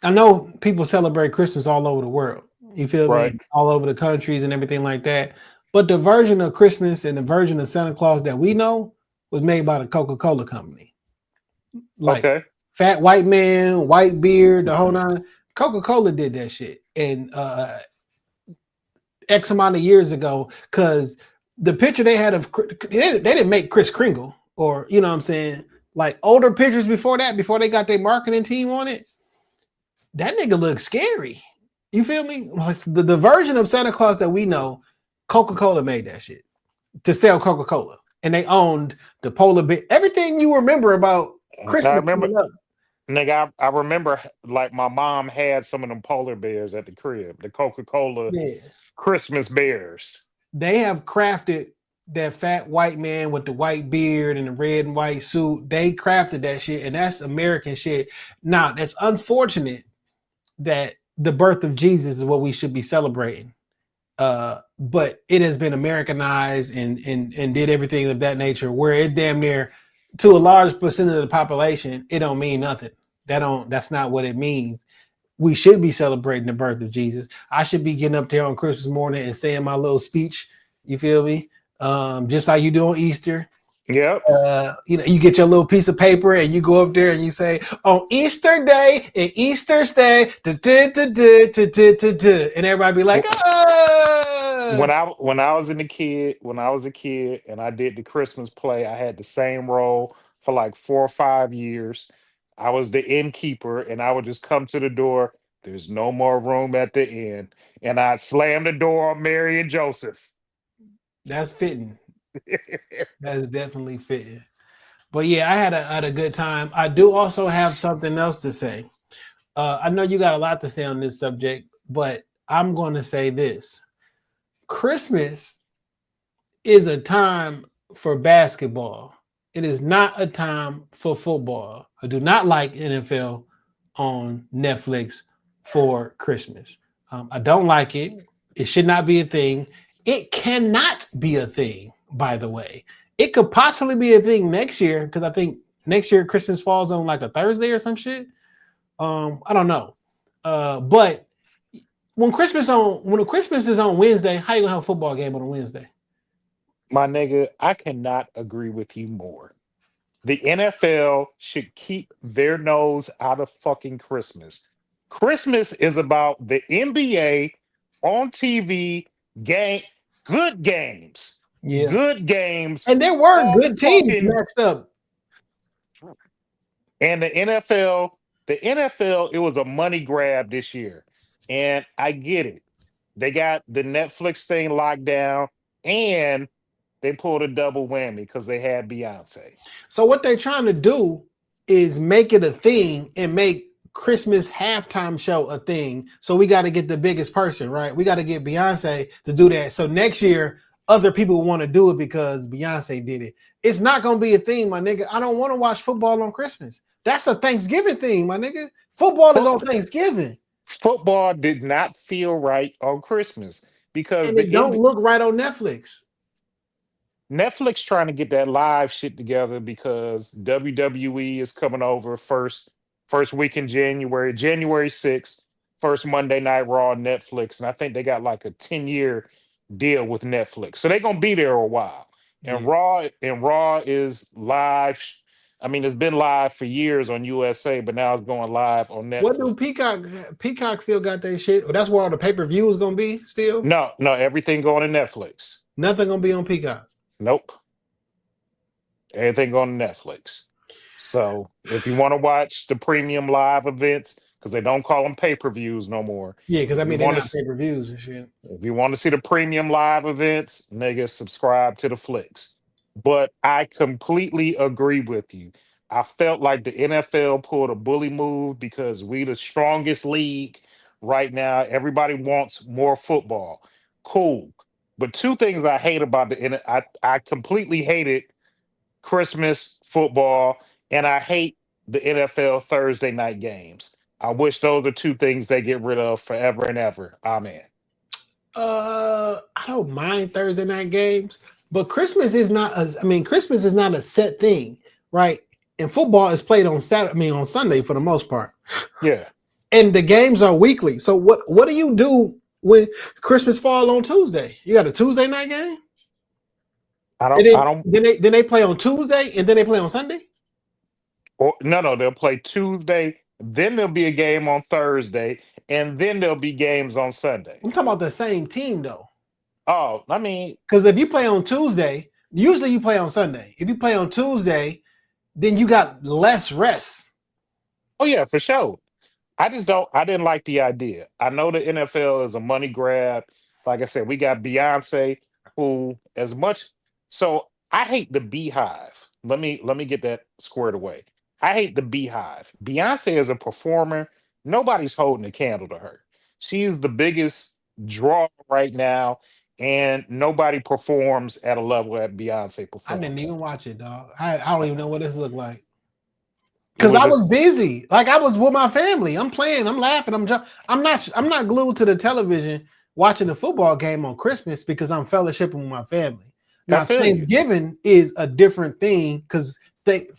I know people celebrate Christmas all over the world. You feel right. me? All over the countries and everything like that. But the version of Christmas and the version of Santa Claus that we know was made by the Coca-Cola company. Like Okay. fat white man, white beard, the whole nine. Coca-Cola did that shit. And X amount of years ago, because the picture they had of they didn't make Kris Kringle, or you know what I'm saying, like older pictures before that, before they got their marketing team on it. That nigga looks scary. You feel me? The version of Santa Claus that we know, Coca-Cola made that shit to sell Coca-Cola. And they owned the polar bear. Everything you remember about I Christmas remember, coming up. nigga. I remember like my mom had some of them polar bears at the crib, the Coca Cola Yeah. Christmas bears. They have crafted that fat white man with the white beard and the red and white suit. They crafted that shit, and that's American shit. Now, that's unfortunate that the birth of Jesus is what we should be celebrating. But it has been Americanized and did everything of that nature where it damn near to a large percentage of the population, it don't mean nothing. That's not what it means. We should be celebrating the birth of Jesus. I should be getting up there on Christmas morning and saying my little speech. You feel me? Just like you do on Easter. Yep. You get your little piece of paper and you go up there and you say, on Easter Day and Easter's Day, and everybody be like, When ah. I was a kid and I did the Christmas play, I had the same role for like 4 or 5 years. I was the innkeeper and I would just come to the door. There's no more room at the inn. And I'd slam the door on Mary and Joseph. That's fitting. That's definitely fitting. But yeah, I had a good time. I do also have something else to say. I know you got a lot to say on this subject, but I'm going to say this. Christmas is a time for basketball. It is not a time for football. I do not like NFL on Netflix for Christmas. I don't like it. It should not be a thing. It cannot be a thing, by the way. It could possibly be a thing next year because I think next year Christmas falls on like a Thursday or some shit. I don't know. But when Christmas is on Wednesday, how you gonna have a football game on a Wednesday? My nigga, I cannot agree with you more. The NFL should keep their nose out of fucking Christmas. Christmas is about the NBA on TV game, good games. Yeah. Good games. And there were all good teams fucking- matched up. And the NFL, it was a money grab this year. And I get it. They got the Netflix thing locked down and they pulled a double whammy because they had Beyonce. So what they're trying to do is make it a thing and make Christmas halftime show a thing. So we got to get the biggest person, right? We got to get Beyonce to do that. So next year, other people want to do it because Beyonce did it. It's not going to be a thing, my nigga. I don't want to watch football on Christmas. That's a Thanksgiving thing, my nigga. Football is on Thanksgiving. Football did not feel right on Christmas because and it don't look right on Netflix. Netflix trying to get that live shit together because WWE is coming over first week in January 6th, first Monday Night Raw on Netflix. And I think they got like a 10-year deal with Netflix. So they're gonna be there a while. And Raw is live. I mean, it's been live for years on USA, but now it's going live on Netflix. What do Peacock still got that shit? Or that's where all the pay-per-view is gonna be still? No, everything going to Netflix. Nothing gonna be on Peacock. Nope. Everything on Netflix. So if you want to watch the premium live events, because they don't call them pay-per-views no more. Yeah, because I mean they're not pay-per-views and shit. If you want to see the premium live events, nigga, subscribe to the flicks. But I completely agree with you. I felt like the NFL pulled a bully move because we the strongest league right now. Everybody wants more football. Cool. But two things I hate about I completely hated Christmas football, and I hate the NFL Thursday night games. I wish those are two things they get rid of forever and ever. Amen. I don't mind Thursday night games, but Christmas is not a set thing, right? And football is played on Sunday for the most part. Yeah. And the games are weekly. So what do you do when Christmas fall on Tuesday? You got a Tuesday night game? Then they play on Tuesday and then they play on Sunday? No, they'll play Tuesday, then there'll be a game on Thursday, and then there'll be games on Sunday. I'm talking about the same team though. Oh, I mean, because if you play on Tuesday, usually you play on Sunday. If you play on Tuesday, then you got less rest. Oh yeah, for sure. I didn't like the idea. I know the NFL is a money grab. Like I said, we got Beyonce, who so I hate the Beehive. Let me get that squared away. I hate the Beehive. Beyonce is a performer. Nobody's holding a candle to her. She is the biggest draw right now, and nobody performs at a level that Beyonce performs. I didn't even watch it, dog. I don't even know what this looked like. Because I was busy. Like I was with my family. I'm playing, I'm laughing, I'm not glued to the television watching the football game on Christmas because I'm fellowshipping with my family. Now Thanksgiving is a different thing because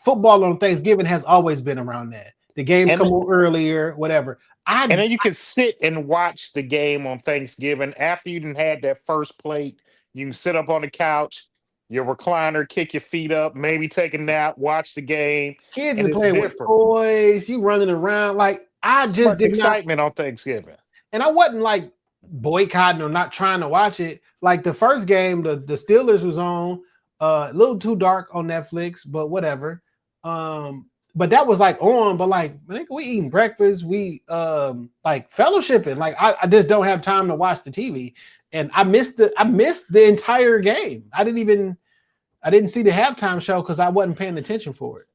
football on Thanksgiving has always been around that. The games come on earlier, whatever. And then you can sit and watch the game on Thanksgiving after you done had that first plate. You can sit up on the couch. your recliner, kick your feet up, maybe take a nap, watch the game. Kids And are it's playing with different. toys. You running around like I just Sparks did not, excitement on Thanksgiving. and I wasn't like boycotting or not trying to watch it. Like the first game, the Steelers was on, a little too dark on Netflix, but whatever. But that was like on, but like I think we eating breakfast, we like fellowshipping. Like I just don't have time to watch the TV, and I missed the entire game. I didn't see the halftime show because I wasn't paying attention for it.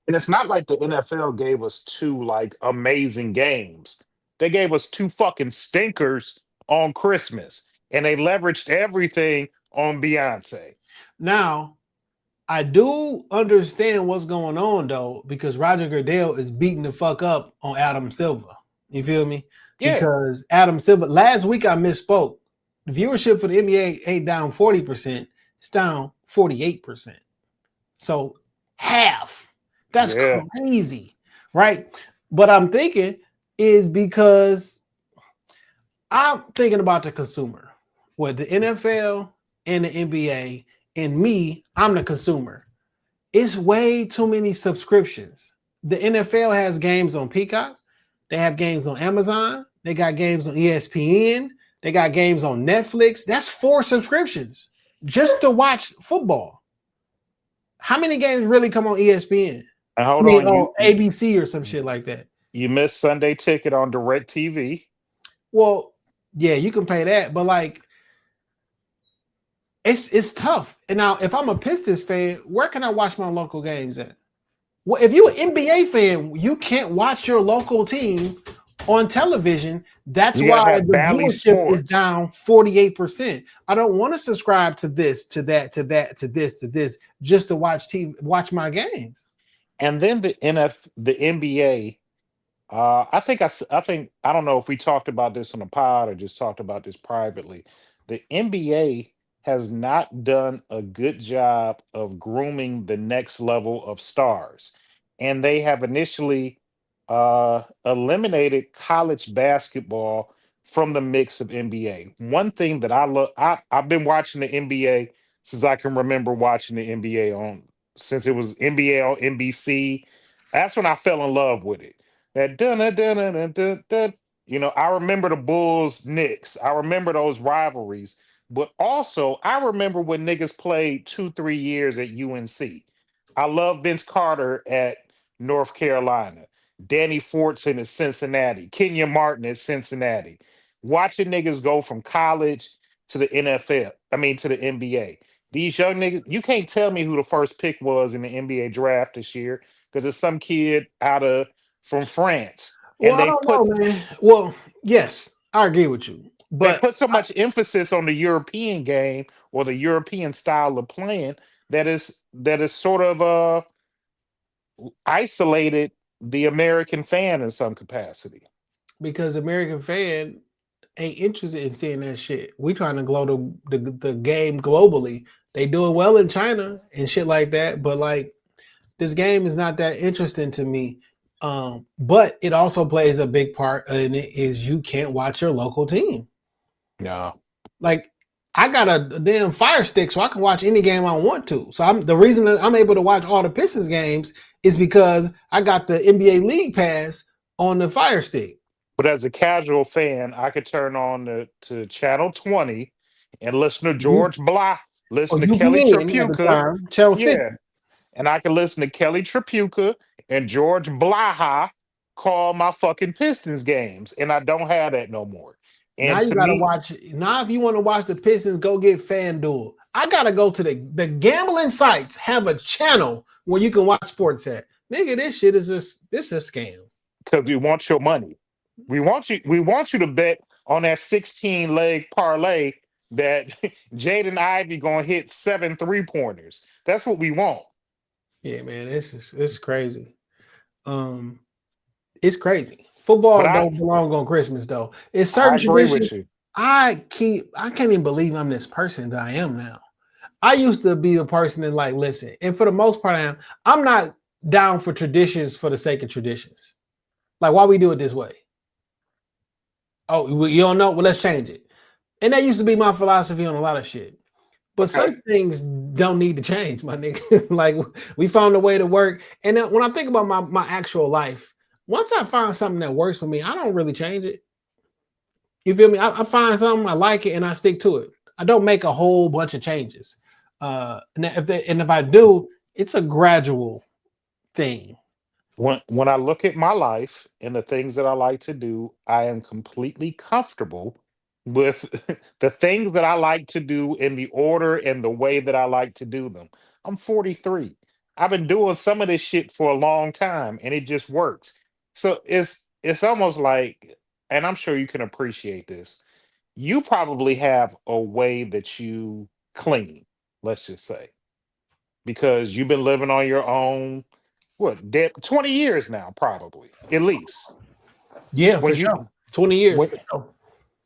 And it's not like the NFL gave us two like amazing games. They gave us two fucking stinkers on Christmas, and they leveraged everything on Beyonce. Now, I do understand what's going on though, because Roger Goodell is beating the fuck up on Adam Silver. You feel me? Yeah. Because Adam Silver, last week I misspoke. The viewership for the NBA ain't down 40%, it's down 48%. So half. That's crazy, right? But I'm thinking is because I'm thinking about the consumer. With the NFL and the NBA and me, I'm the consumer. It's way too many subscriptions. The NFL has games on Peacock. They have games on Amazon. They got games on ESPN. They got games on Netflix. That's 4 subscriptions just to watch football. How many games really come on ESPN? And hold on, ABC or some shit like that. You missed Sunday Ticket on DirecTV. Well, yeah, you can pay that, but like it's tough. And now if I'm a Pistons fan, where can I watch my local games at? Well, if you're an NBA fan, you can't watch your local team on television. That's why the viewership is down 48%. I don't want to subscribe to this, to that, to that, to this, just to watch my games. And then the NBA. I think I don't know if we talked about this on the pod or just talked about this privately. The NBA has not done a good job of grooming the next level of stars, and they have initially eliminated college basketball from the mix of NBA. One thing that I love, I've been watching the NBA since I can remember watching the NBA since it was NBA on NBC. That's when I fell in love with it. That dun dun dun dun dun dun. I remember the Bulls, Knicks. I remember those rivalries. But also, I remember when niggas played 2-3 years at UNC. I love Vince Carter at North Carolina, Danny Fortson at Cincinnati, Kenya Martin at Cincinnati. Watching niggas go from college to the NFL, to the NBA. These young niggas, you can't tell me who the first pick was in the NBA draft this year because it's some kid from France. Well, I don't know, man. Well, yes, I agree with you. But they put so much emphasis on the European game or the European style of playing that is sort of isolated the American fan in some capacity. Because the American fan ain't interested in seeing that shit. We trying to grow the game globally. They doing well in China and shit like that, but like this game is not that interesting to me. But it also plays a big part in it is you can't watch your local team. Yeah. Like I got a damn Fire Stick so I can watch any game I want to. So the reason that I'm able to watch all the Pistons games is because I got the NBA League Pass on the Fire Stick. But as a casual fan, I could turn on to Channel 20 and listen to George Blah, listen to Kelly Tripucka. Channel 50. And I can listen to Kelly Tripucka and George Blaha call my fucking Pistons games. And I don't have that no more. And now you gotta watch. Now, if you want to watch the Pistons, go get FanDuel. I gotta go to the gambling sites. Have a channel where you can watch sports at. Nigga, this shit is this a scam. Because we want your money. We want you to bet on that 16-leg parlay that Jaden Ivey gonna hit 7 3-pointers. That's what we want. Yeah, man, it's crazy. It's crazy. Football don't belong on Christmas though. It's certain traditions. I can't even believe I'm this person that I am now. I used to be the person that like listen, and for the most part, I'm not down for traditions for the sake of traditions. Like, why we do it this way? Oh, you don't know? Well, let's change it. And that used to be my philosophy on a lot of shit. But Okay. some things don't need to change, my nigga. Like we found a way to work. And then when I think about my actual life, once I find something that works for me, I don't really change it. You feel me? I find something, I like it, and I stick to it. I don't make a whole bunch of changes. And if I do, it's a gradual thing. When I look at my life and the things that I like to do, I am completely comfortable with the things that I like to do in the order and the way that I like to do them. I'm 43. I've been doing some of this shit for a long time and it just works. So it's almost like, and I'm sure you can appreciate this. You probably have a way that you clean, let's just say, because you've been living on your own, what, 20 years now, probably, at least. Yeah, for When sure. you 20 years when for sure.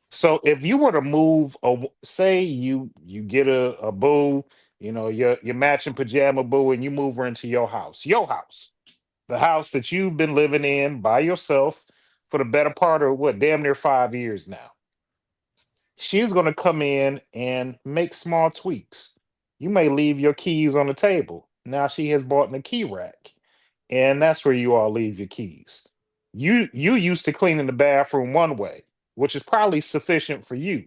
so if you were to move say you get a boo, your matching pajama boo, and you move her into your house, the house that you've been living in by yourself for the better part of what, damn near 5 years now. She's going to come in and make small tweaks. You may leave your keys on the table. Now she has bought a key rack, and that's where you all leave your keys. You used to cleaning the bathroom one way, which is probably sufficient for you.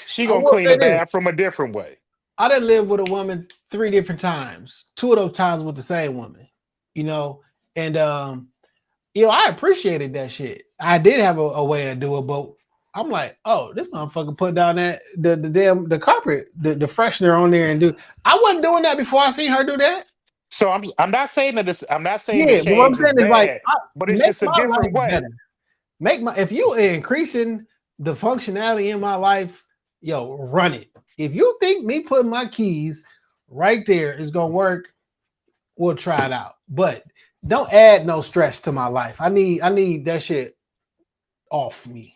She I gonna will clean say the this. bathroom a different way. I done lived with a woman 3 different times. 2 of those times with the same woman, and I appreciated that shit. I did have a way to do it, but I'm like, oh, this motherfucker put down that the carpet, the freshener on there and do. I wasn't doing that before I seen her do that. So I'm not saying that I'm not saying the Yeah, but what I'm change is saying is like, bad, but it's make just a my different life way. better. If you are increasing the functionality in my life, run it. If you think me putting my keys right there is gonna work, we'll try it out. But don't add no stress to my life. I need that shit off me.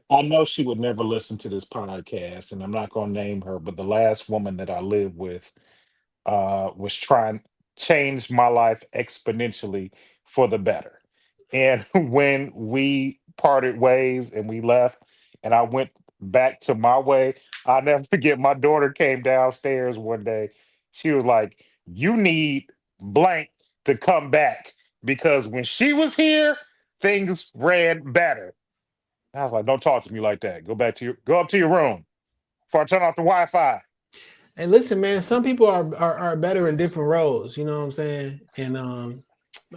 I know she would never listen to this podcast, and I'm not gonna name her, but the last woman that I lived with was trying change my life exponentially for the better. And when we parted ways and we left, and I went back to my way, I'll never forget. My daughter came downstairs one day. She was like, "You need blank to come back because when she was here, things ran better." I was like, "Don't talk to me like that. Go up to your room before I turn off the Wi-Fi." And listen, man, some people are better in different roles. You know what I'm saying? And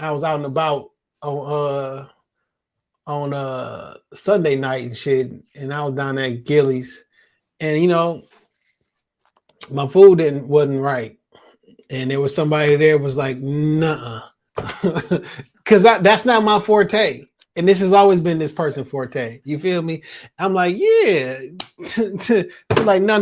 I was out and about on Sunday night and shit, and I was down at Gillies, and my food wasn't right, and there was somebody there was like, "Nuh-uh," because that's not my forte. And this has always been this person's forte. You feel me? I'm like, yeah. Like, no.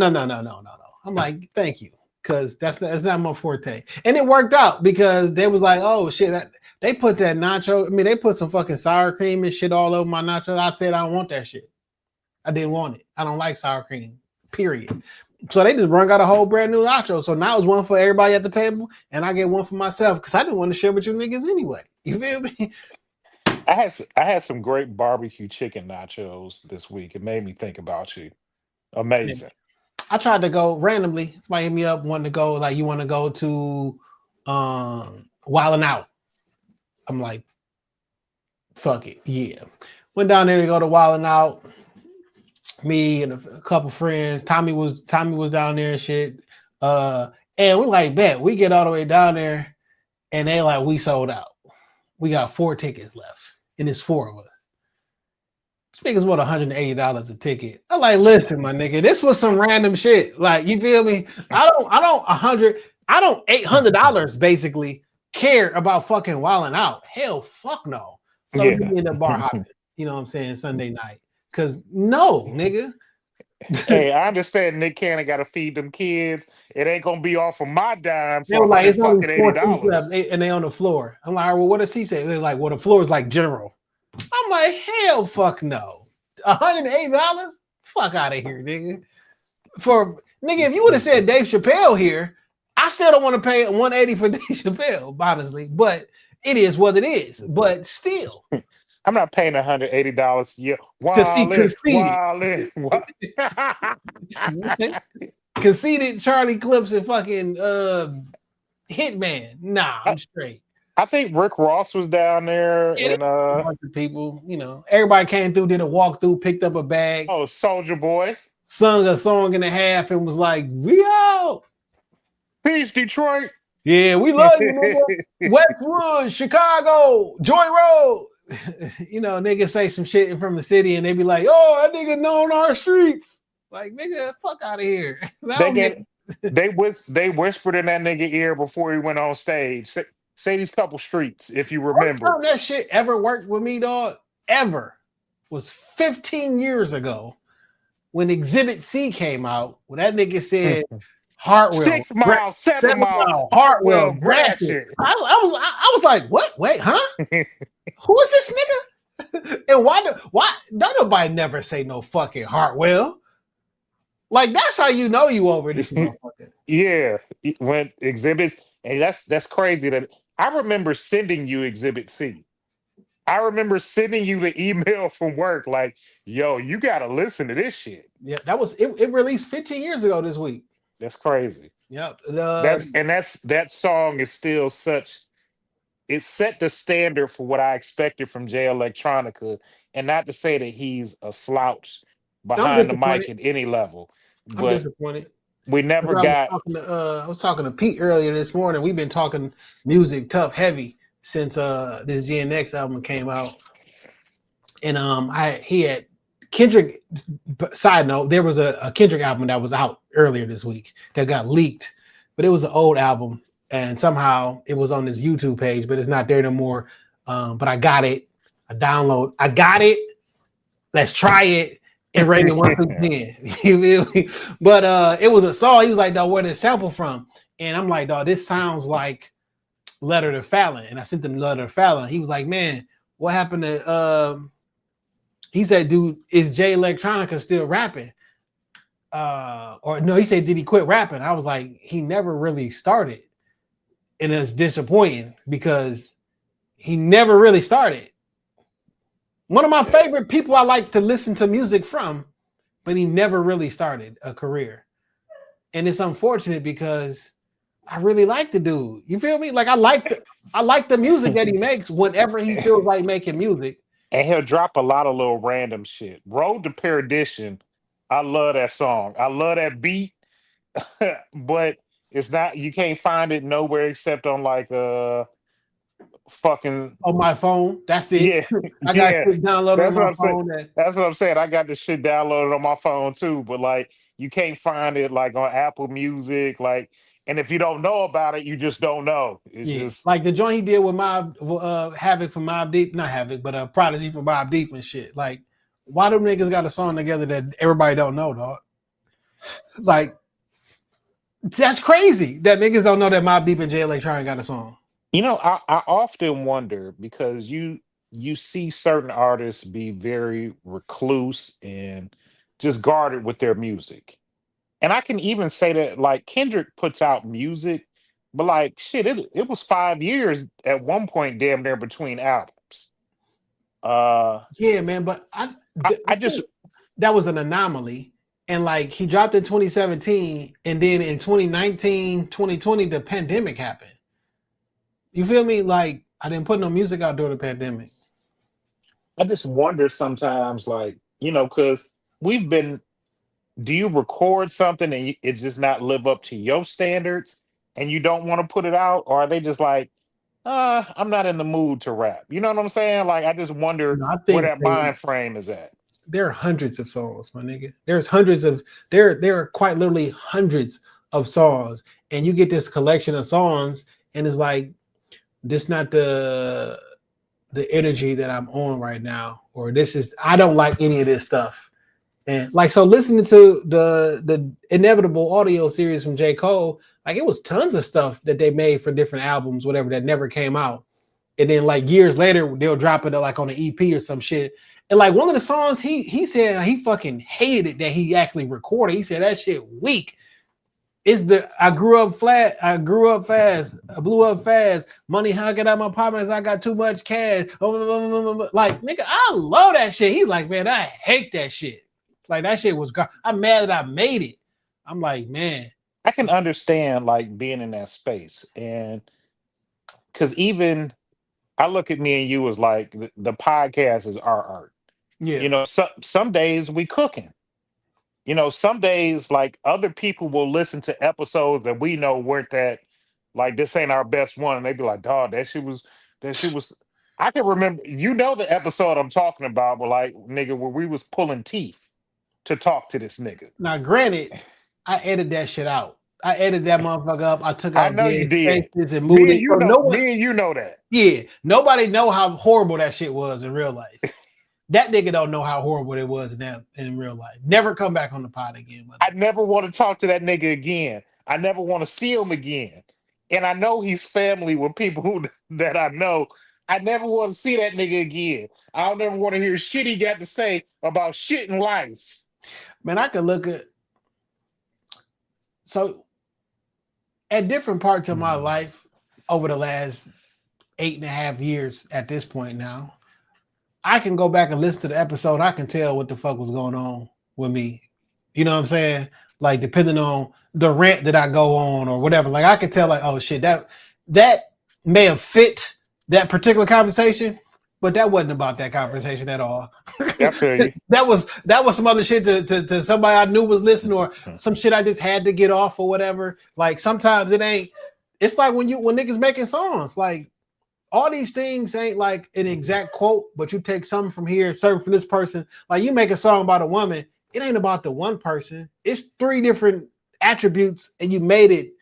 I'm like, thank you. Because that's not my forte. And it worked out because they was like, oh shit, they put that nacho. I mean, they put some fucking sour cream and shit all over my nachos. I said I don't want that shit. I didn't want it. I don't like sour cream, period. So they just brought out a whole brand new nacho. So now it's one for everybody at the table, and I get one for myself because I didn't want to share with you niggas anyway. You feel me? I had some great barbecue chicken nachos this week. It made me think about you. Amazing. I tried to go randomly. Somebody hit me up, wanted to go, like, you want to go to Wild 'N Out. I'm like, fuck it. Yeah. Went down there to go to Wild 'N Out. Me and a couple friends. Tommy was down there and shit. And we like, bet. We get all the way down there and they like, we sold out. We got 4 tickets left. And it's 4 of us. This nigga's what, $180 a ticket. I'm like, listen, my nigga, this was some random shit. Like, you feel me? I don't $800 basically care about fucking wilding out. Hell, fuck no. So Yeah. we in the bar hopping, you know what I'm saying, Sunday night. Cause no, nigga. Hey, I understand Nick Cannon got to feed them kids. It ain't gonna be off of my dime They for were like, it's only fucking 4 seats $80. left, and they on the floor. I'm like, well, what does he say? They're like, well, the floor is like general. I'm like, hell, fuck no. $108? Fuck out of here, nigga. If you would have said Dave Chappelle here, I still don't want to pay $180 for Dave Chappelle, honestly. But it is what it is. But still, I'm not paying $180. Yeah, to see conceited. Conceited Charlie Clips and fucking Hitman. Nah, I'm straight. I think Rick Ross was down there, Yeah, and a bunch of people, everybody came through, did a walkthrough, picked up a bag, Soldier Boy sung a song and a half, and was like, "We out, peace, Detroit." Yeah, we love you, nigga. Westwood, Chicago, Joy Road. Niggas say some shit from the city, and they be like, "Oh, that nigga known our streets." Like, nigga, fuck out of here. They whispered in that nigga ear before he went on stage. Say these couple streets, if you remember. First time that shit ever worked with me, dog, ever, was 15 years ago when Exhibit C came out. When that nigga said Hartwell, 6 miles, 7 miles, Hartwell, Gratiot. I was like, what? Wait, huh? Who is this nigga? And why don't nobody never say no fucking Hartwell? Like, that's how you know you over this motherfucker. Yeah, when exhibits, and that's crazy. That I remember sending you Exhibit C. I remember sending you the email from work, like, "Yo, you gotta listen to this shit." Yeah, that was it. It released 15 years ago this week. That's crazy. Yep. That song is still such. It set the standard for what I expected from Jay Electronica, and not to say that he's a slouch behind the mic at any level. I'm disappointed. We never got. I was talking to Pete earlier this morning. We've been talking music tough, heavy since this GNX album came out, and he had Kendrick. Side note: there was a Kendrick album that was out earlier this week that got leaked, but it was an old album, and somehow it was on this YouTube page, but it's not there no more. But I got it. I got it. Let's try it. And rate it 1 through 10. You feel me? But it was a song. He was like, "Dog, where did it sample from?" And I'm like, "Dog, this sounds like Letter to Fallon." And I sent him Letter to Fallon. He was like, "Man, what happened to?" He said, "Dude, is Jay Electronica still rapping?" Or no, he said, "Did he quit rapping?" I was like, "He never really started," and it's disappointing because he never really started. One of my favorite people I like to listen to music from, but he never really started a career. And it's unfortunate because I really like the dude. You feel me? Like I like the music that he makes whenever he feels like making music. And he'll drop a lot of little random shit. Road to Perdition, I love that song. I love that beat, but it's not, you can't find it nowhere except on like fucking on my phone. That's it. Yeah, I got it downloaded on my phone. That's what I'm saying. I got this shit downloaded on my phone too, but like you can't find it like on Apple Music, like. And if you don't know about it, you just don't know. It's just like the joint he did with Havoc from Mobb Deep, not Havoc, but Prodigy from Mobb Deep and shit. Like, why them niggas got a song together that everybody don't know, dog? Like, that's crazy that niggas don't know that Mobb Deep and Jay Electronica got a song. You know, I often wonder because you see certain artists be very recluse and just guarded with their music. And I can even say that, like, Kendrick puts out music, but like, shit, it was 5 years at one point, damn near between albums. Yeah, man, but I just that was an anomaly. And like, he dropped in 2017, and then in 2019, 2020, the pandemic happened. You feel me? Like, I didn't put no music out during the pandemic. I just wonder sometimes, like, you know, because we've been. Do you record something and it just not live up to your standards and you don't want to put it out? Or are they just like, I'm not in the mood to rap? You know what I'm saying? Like, I just wonder where that mind frame is at. There are hundreds of songs, my nigga. There's hundreds of, there are quite literally hundreds of songs. And you get this collection of songs and it's like, this not the energy that I'm on right now. Or this is, I don't like any of this stuff. And like, so listening to the Inevitable audio series from J. Cole, like it was tons of stuff that they made for different albums, whatever, that never came out. And then like years later, they'll drop it like on an EP or some shit. And like one of the songs, he said he fucking hated it that he actually recorded. He said that shit weak. It's the I grew up fast, I blew up fast. Money hugging out my pockets, I got too much cash. Like, nigga, I love that shit. He's like, man, I hate that shit. Like, that shit was I'm mad that I made it. I'm like, man, I can understand like being in that space, and because even I look at me and you as like the podcast is our art. yeah. Some days we cooking. Some days like other people will listen to episodes that we know weren't that like this ain't our best one, and they be like, "Dog, that shit was." I can remember, the episode I'm talking about, where like nigga, where we was pulling teeth to talk to this nigga. Now, granted, I edited that shit out. I edited that motherfucker up. I took I out know you dead did. spaces and moved it. So no one, Me and you know that. yeah, nobody know how horrible that shit was in real life. That nigga don't know how horrible it was in real life. Never come back on the pod again. I never want to talk to that nigga again. I never want to see him again. And I know he's family with people that I know. I never want to see that nigga again. I don't ever want to hear shit he got to say about shit in life. Man, I could look at so at different parts of my life over the last 8.5 years at this point now, I can go back and listen to the episode. I can tell what the fuck was going on with me. You know what I'm saying? Like, depending on the rant that I go on or whatever. Like, I can tell, like, oh shit, that may have fit that particular conversation, but that wasn't about that conversation at all. I feel you. that was some other shit to somebody I knew was listening, or some shit I just had to get off or whatever. Like, sometimes it ain't. It's like when niggas making songs, like, all these things ain't like an exact quote, but you take something from here, something from this person. Like, you make a song about a woman, it ain't about the one person. It's 3 different attributes, and you made it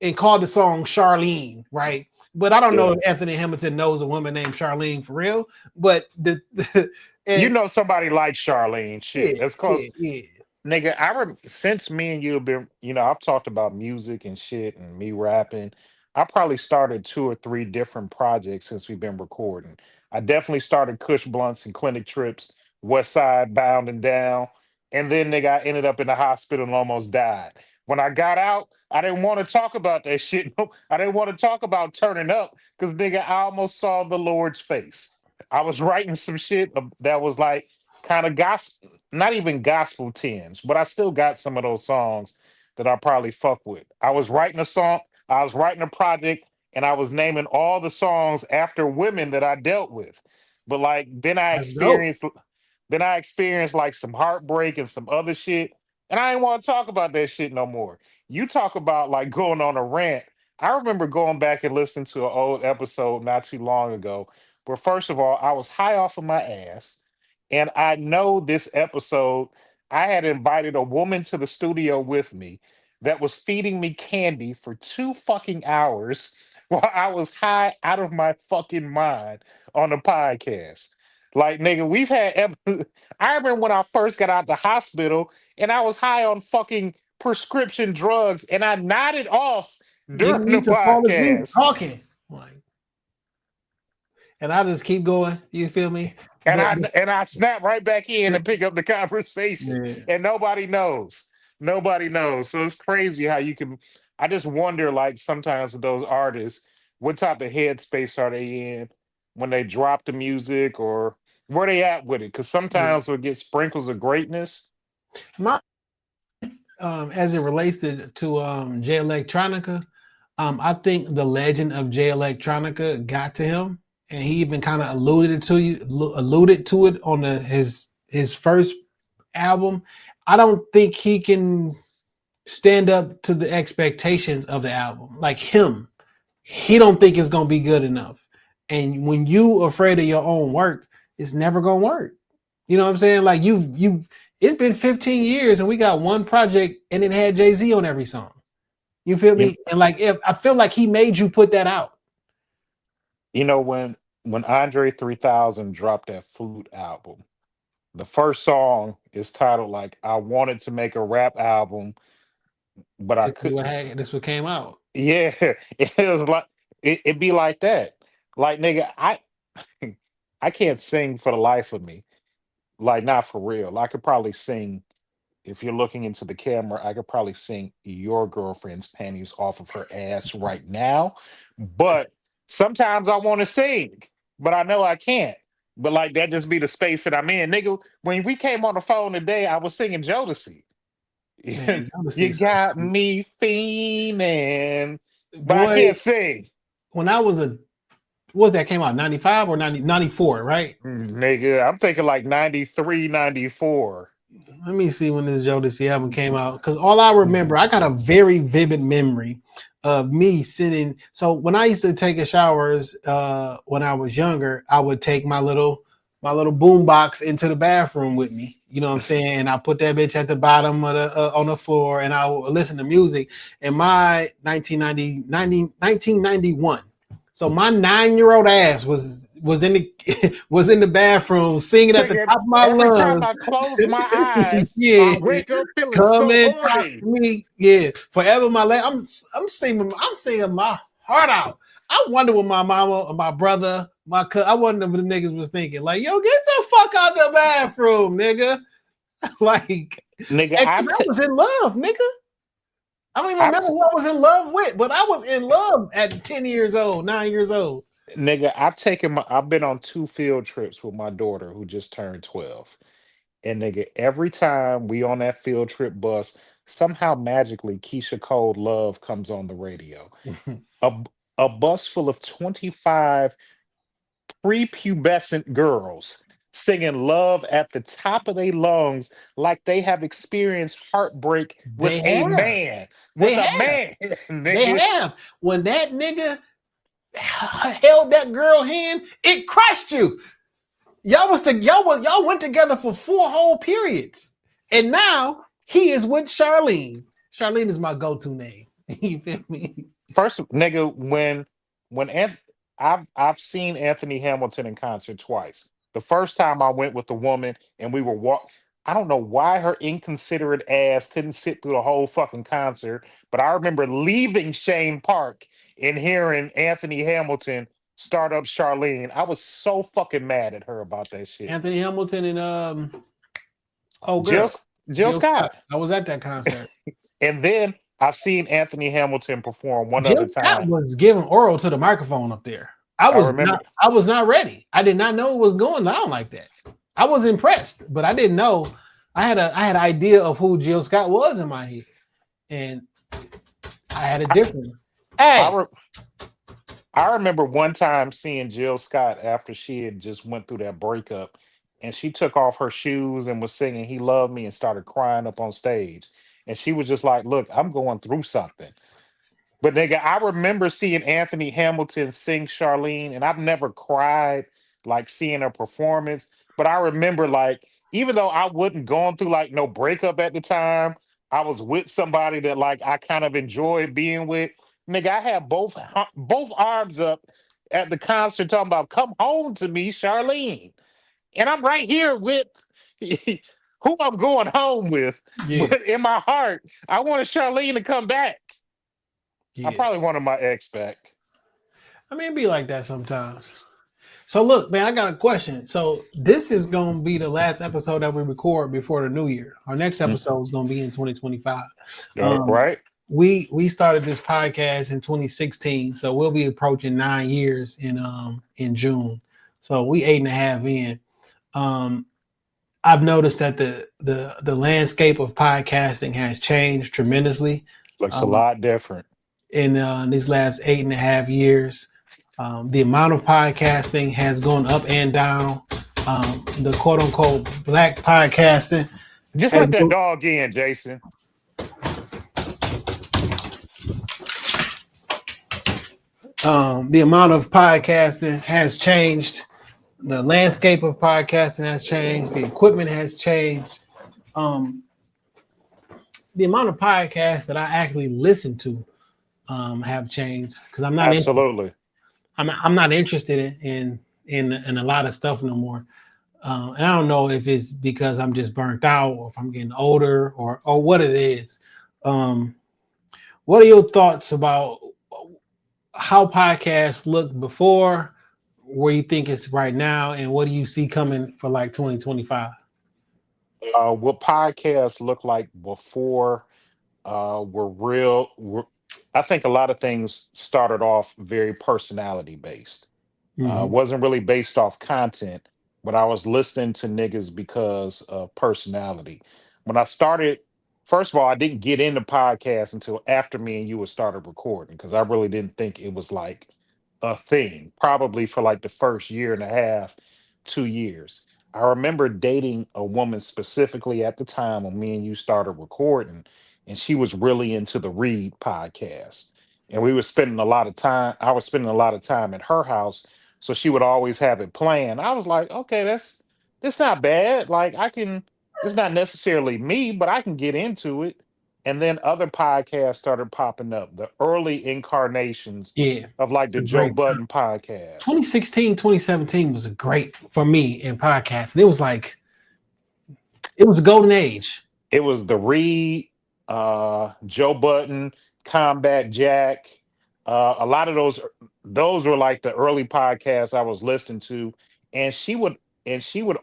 and called the song Charlene, right? But I don't know if Anthony Hamilton knows a woman named Charlene for real. But somebody like Charlene. Shit, that's close. Yeah. Nigga, since me and you have been, I've talked about music and shit and me rapping. I probably started 2 or 3 different projects since we've been recording. I definitely started Kush Blunts and Clinic Trips, West Side Bound and Down. And then nigga, I ended up in the hospital and almost died. When I got out, I didn't want to talk about that shit. I didn't want to talk about turning up because nigga, I almost saw the Lord's face. I was writing some shit that was like kind of gospel, not even gospel tinge, but I still got some of those songs that I probably fuck with. I was writing a project, and I was naming all the songs after women that I dealt with. But like then I experienced like some heartbreak and some other shit. And I didn't want to talk about that shit no more. You talk about like going on a rant. I remember going back and listening to an old episode not too long ago, where first of all, I was high off of my ass. And I know this episode, I had invited a woman to the studio with me that was feeding me candy for 2 fucking hours while I was high out of my fucking mind on the podcast. Like, nigga, we've had. I remember when I first got out the hospital and I was high on fucking prescription drugs and I nodded off during the podcast. Talking. Like, and I just keep going. You feel me? And I snap right back in and pick up the conversation, and nobody knows. Nobody knows. So it's crazy how you can. I just wonder, like, sometimes with those artists, what type of headspace are they in when they drop the music, or where they at with it? Because sometimes we'll get sprinkles of greatness. As it relates to Jay Electronica, I think the legend of Jay Electronica got to him. And he even kind of alluded to it on his first album. I don't think he can stand up to the expectations of the album. Like him, he don't think it's gonna be good enough. And when you afraid of your own work, it's never gonna work. You know what I'm saying? Like it's been 15 years and we got one project and it had Jay-Z on every song. You feel me? And like I feel like he made you put that out. When Andre 3000 dropped that Flute album, the first song is titled like I wanted to make a rap album, but I couldn't. This what came out. Yeah, it was like it'd be like that. Like nigga, I can't sing for the life of me. Like not for real. I could probably sing if you're looking into the camera. I could probably sing your girlfriend's panties off of her ass right now, but sometimes I want to sing, but I know I can't. But like that just be the space that I'm in. Nigga, when we came on the phone today, I was singing Jodeci. Man, You Jodeci got something. me fiending, but I Boy, can't sing. when I was what that came out, 95 or 94, right? Nigga, I'm thinking like 93, 94. Let me see when this Jodeci album came out. Because all I remember, I got a very vivid memory of me sitting. So when I used to take a showers when I was younger, I would take my little boom box into the bathroom with me. You know what I'm saying? And I put that bitch at the bottom of the on the floor, and I would listen to music. And my 1991. So my 9-year-old ass was in the was in the bathroom singing at the Singing top of my every time lungs. I close my eyes, Yeah, I wake up feeling come so and talk horny. to me. Yeah, forever my life. I'm singing my heart out. I wonder what my mama, my brother, my cousin. I wonder what the niggas was thinking. Like, yo, get the fuck out the bathroom, nigga. Like, Nigga, and 'cause I was in love, nigga. I don't even I've remember who I was in love with, but I was in love at 10 years old, 9 years old. nigga, I've been on 2 field trips with my daughter who just turned 12. And nigga, every time we on that field trip bus, somehow magically Keisha Cole Love comes on the radio. A, a bus full of 25 prepubescent girls singing love at the top of their lungs like they have experienced heartbreak with They a have. man. They With a have. man, They nigga. have. When that nigga held that girl hand, it crushed you. Y'all went together for 4 whole periods. And now he is with Charlene. Charlene is my go-to name. You feel me? First, nigga, when I've seen Anthony Hamilton in concert twice. The first time I went with the woman and we were I don't know why her inconsiderate ass couldn't sit through the whole fucking concert, but I remember leaving Shane Park and hearing Anthony Hamilton start up Charlene. I was so fucking mad at her about that shit. Anthony Hamilton and oh Jill girl, Jill Jill Scott. Scott. I was at that concert. And then I've seen Anthony Hamilton perform one other Jill Scott time. was giving oral to the microphone up there. I remember I was not ready. I did not know it was going down like that. I was impressed, but I didn't know. I had an idea of who Jill Scott was in my head, and I had a different. I, Hey, re- I remember one time seeing Jill Scott after she had just went through that breakup, and she took off her shoes and was singing "He Loved Me" and started crying up on stage. And she was just like, "Look, I'm going through something." But nigga, I remember seeing Anthony Hamilton sing Charlene, and I've never cried like seeing a performance. But I remember like, even though I wasn't going through like no breakup at the time, I was with somebody that like I kind of enjoyed being with. Nigga, I had both arms up at the concert talking about "Come home to me, Charlene," and I'm right here with who I'm going home with. yeah, But in my heart, I wanted Charlene to come back. I yeah. probably wanted my ex back. I mean, it be like that sometimes. So look, man, I got a question. So this is gonna be the last episode that we record before the new year. Our next Mm. episode is gonna be in 2025. Um, Right? we started this podcast in 2016, so we'll be approaching 9 years in June. So we 8.5 in. Um, I've noticed that the landscape of podcasting has changed tremendously Looks a um, lot different. in these last 8.5 years. The amount of podcasting has gone up and down. The quote unquote black podcasting Just has let that dog in, Jason. the amount of podcasting has changed. The landscape of podcasting has changed. The equipment has changed. Um, the amount of podcasts that I actually listen to have changed because Absolutely. I'm not interested in a lot of stuff no more. And I don't know if it's because I'm just burnt out or if I'm getting older or what it is. What are your thoughts about how podcasts looked before, where you think it's right now, and what do you see coming for like 2025? What podcasts look like before I think a lot of things started off very personality based. Mm-hmm. Wasn't really based off content, but I was listening to niggas because of personality. When I started first of all, I didn't get into podcasts until after me and you had started recording because I really didn't think it was like a thing. Probably for like the first year and a half, 2 years. I remember dating a woman specifically at the time when me and you started recording, and she was really into the Read podcast. And we were spending a lot of time, I was spending a lot of time at her house. So she would always have it playing. I was like, okay, that's not bad. Like I can, it's not necessarily me, but I can get into it. And then other podcasts started popping up, the early incarnations Yeah, of like it's the a Joe great Budden podcast. 2016, 2017 was a great for me in podcasting. It was like it was a golden age. It was the Reed, Joe Budden, Combat Jack. A lot of those were like the early podcasts I was listening to, and she would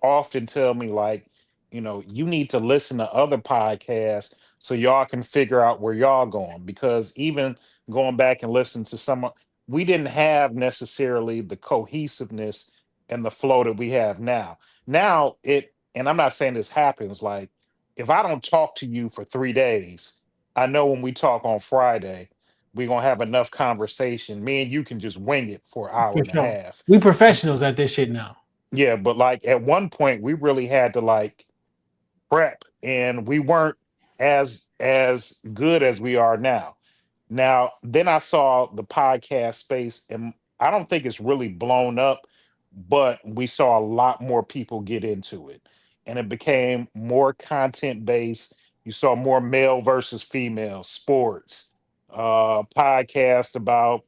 often tell me like, you need to listen to other podcasts so y'all can figure out where y'all going because even going back and listening to some, we didn't have necessarily the cohesiveness and the flow that we have now. Now and I'm not saying this happens like if I don't talk to you for 3 days, I know when we talk on Friday, we're gonna have enough conversation. Me and you can just wing it for an hour For and a sure. half. We professionals at this shit now. Yeah, but like at one point we really had to like prep and we weren't as good as we are now. Now, then I saw the podcast space, and I don't think it's really blown up, but we saw a lot more people get into it. And it became more content based. You saw more male versus female sports, podcasts about,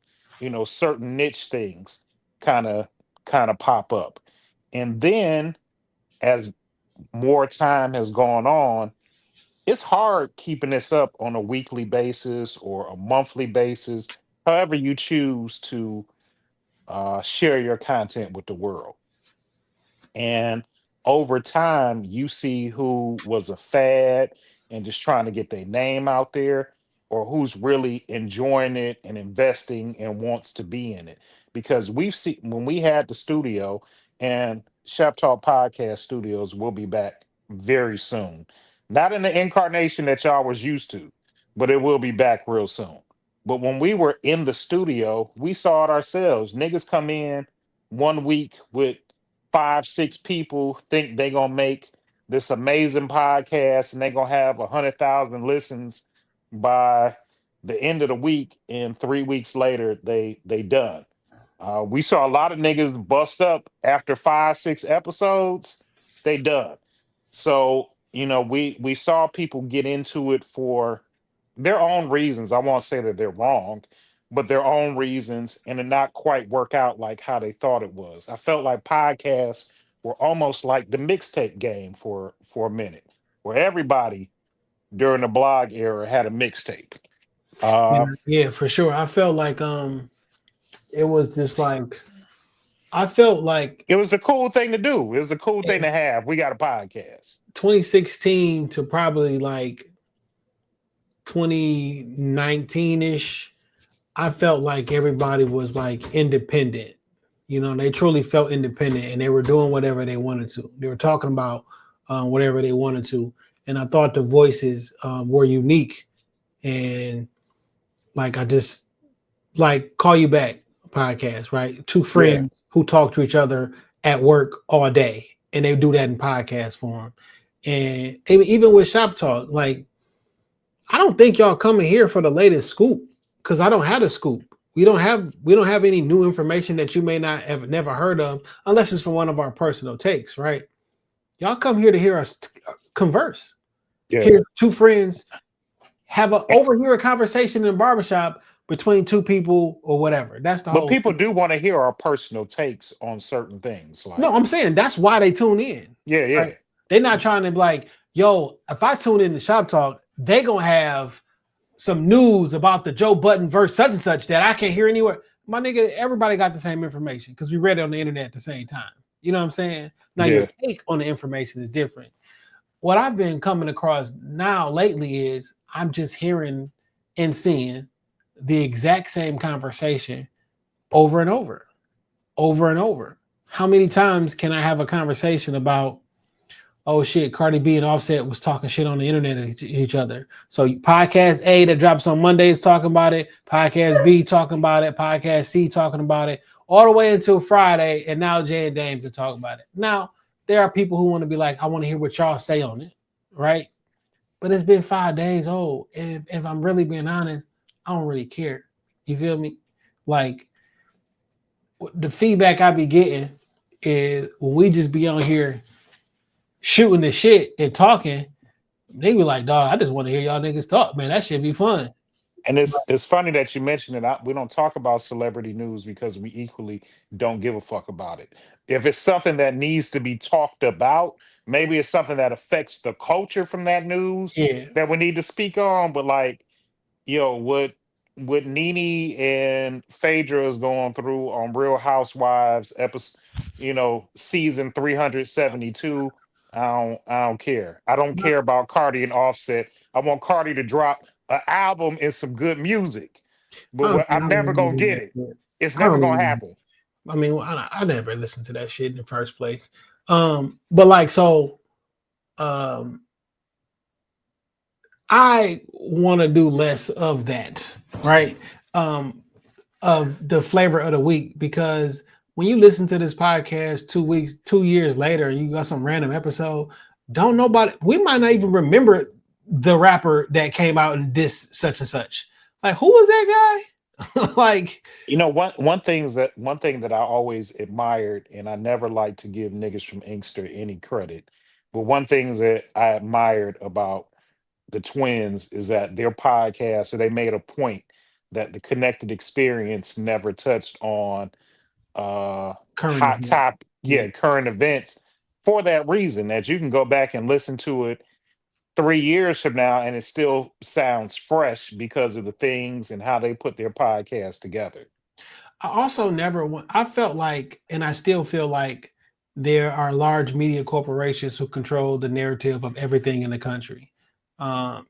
certain niche things kind of kind of pop up. And then as more time has gone on, it's hard keeping this up on a weekly basis or a monthly basis, however you choose to share your content with the world. And over time, you see who was a fad and just trying to get their name out there, or who's really enjoying it and investing and wants to be in it. Because we've seen when we had the studio and Chef Talk Podcast Studios will be back very soon. Not in the incarnation that y'all was used to, but it will be back real soon. But when we were in the studio, we saw it ourselves. Niggas come in one week with 5, 6 people think they gonna make this amazing podcast and they gonna have 100,000 listens by the end of the week, and 3 weeks later they done. We saw a lot of niggas bust up after 5, 6 episodes. They done. So we saw people get into it for their own reasons. I won't say that they're wrong, but their own reasons, and it not quite work out like how they thought it was. I felt like podcasts were almost like the mixtape game for a minute, where everybody during the blog era had a mixtape. Yeah, for sure. I felt like it was just like I felt like It was a cool thing to do. It was a cool thing to have. We got a podcast. 2016 to probably like 2019-ish, I felt like everybody was like independent. They truly felt independent and they were doing whatever they wanted to. They were talking about whatever they wanted to. And I thought the voices were unique. And like, I just like Call You Back podcast, right? Two friends who talk to each other at work all day, and they do that in podcast form. And even with Shop Talk, like, I don't think y'all coming here for the latest scoop because I don't have a scoop. We don't have any new information that you may not have never heard of unless it's from one of our personal takes, right? Y'all come here to hear us converse. Yeah. Hear two friends overhear a conversation in a barbershop between two people or whatever. That's the whole. But people do want to hear our personal takes on certain things. Like, No, I'm saying that's why they tune in. yeah. Right? They're not trying to be like, yo, if I tune in to Shop Talk, they gonna have some news about the Joe Budden verse such and such that I can't hear anywhere. My nigga, everybody got the same information because we read it on the internet at the same time. You know what I'm saying? Now your take on the information is different. What I've been coming across now lately is I'm just hearing and seeing the exact same conversation over and over, over and over. How many times can I have a conversation about oh shit, Cardi B and Offset was talking shit on the internet at each other. So podcast A that drops on Mondays talking about it, podcast B talking about it, podcast C talking about it, all the way until Friday, and now Jay and Dame can talk about it. Now, there are people who want to be like, I want to hear what y'all say on it, right? But it's been 5 days old. And if I'm really being honest, I don't really care. You feel me? Like, the feedback I be getting is when we just be on here shooting the shit and talking, they be like, dog, I just want to hear y'all niggas talk, man. That should be fun. And it's funny that you mentioned it. We don't talk about celebrity news because we equally don't give a fuck about it. If it's something that needs to be talked about, maybe it's something that affects the culture from that news Yeah. that we need to speak on. But like, what Nene and Phaedra is going through on Real Housewives episode, season 372. I don't care. I don't care about Cardi and Offset. I want Cardi to drop an album and some good music. But Honestly, I I'm don't never even gonna do get that it. shit. It's I never don't gonna even. happen. I mean, I never listened to that shit in the first place. But like, so, I want to do less of that, right? Of the flavor of the week, because when you listen to this podcast 2 years later, and you got some random episode, don't nobody, we might not even remember the rapper that came out and diss such and such. Like, who was that guy? Like, One thing that I always admired, and I never like to give niggas from Inkster any credit, but one thing that I admired about the twins is that their podcast, so they made a point that the connected experience never touched on current hot event. top, Yeah. current events, for that reason that you can go back and listen to it 3 years from now and it still sounds fresh because of the things and how they put their podcast together. I also never want, I felt like, and I still feel like, there are large media corporations who control the narrative of everything in the country.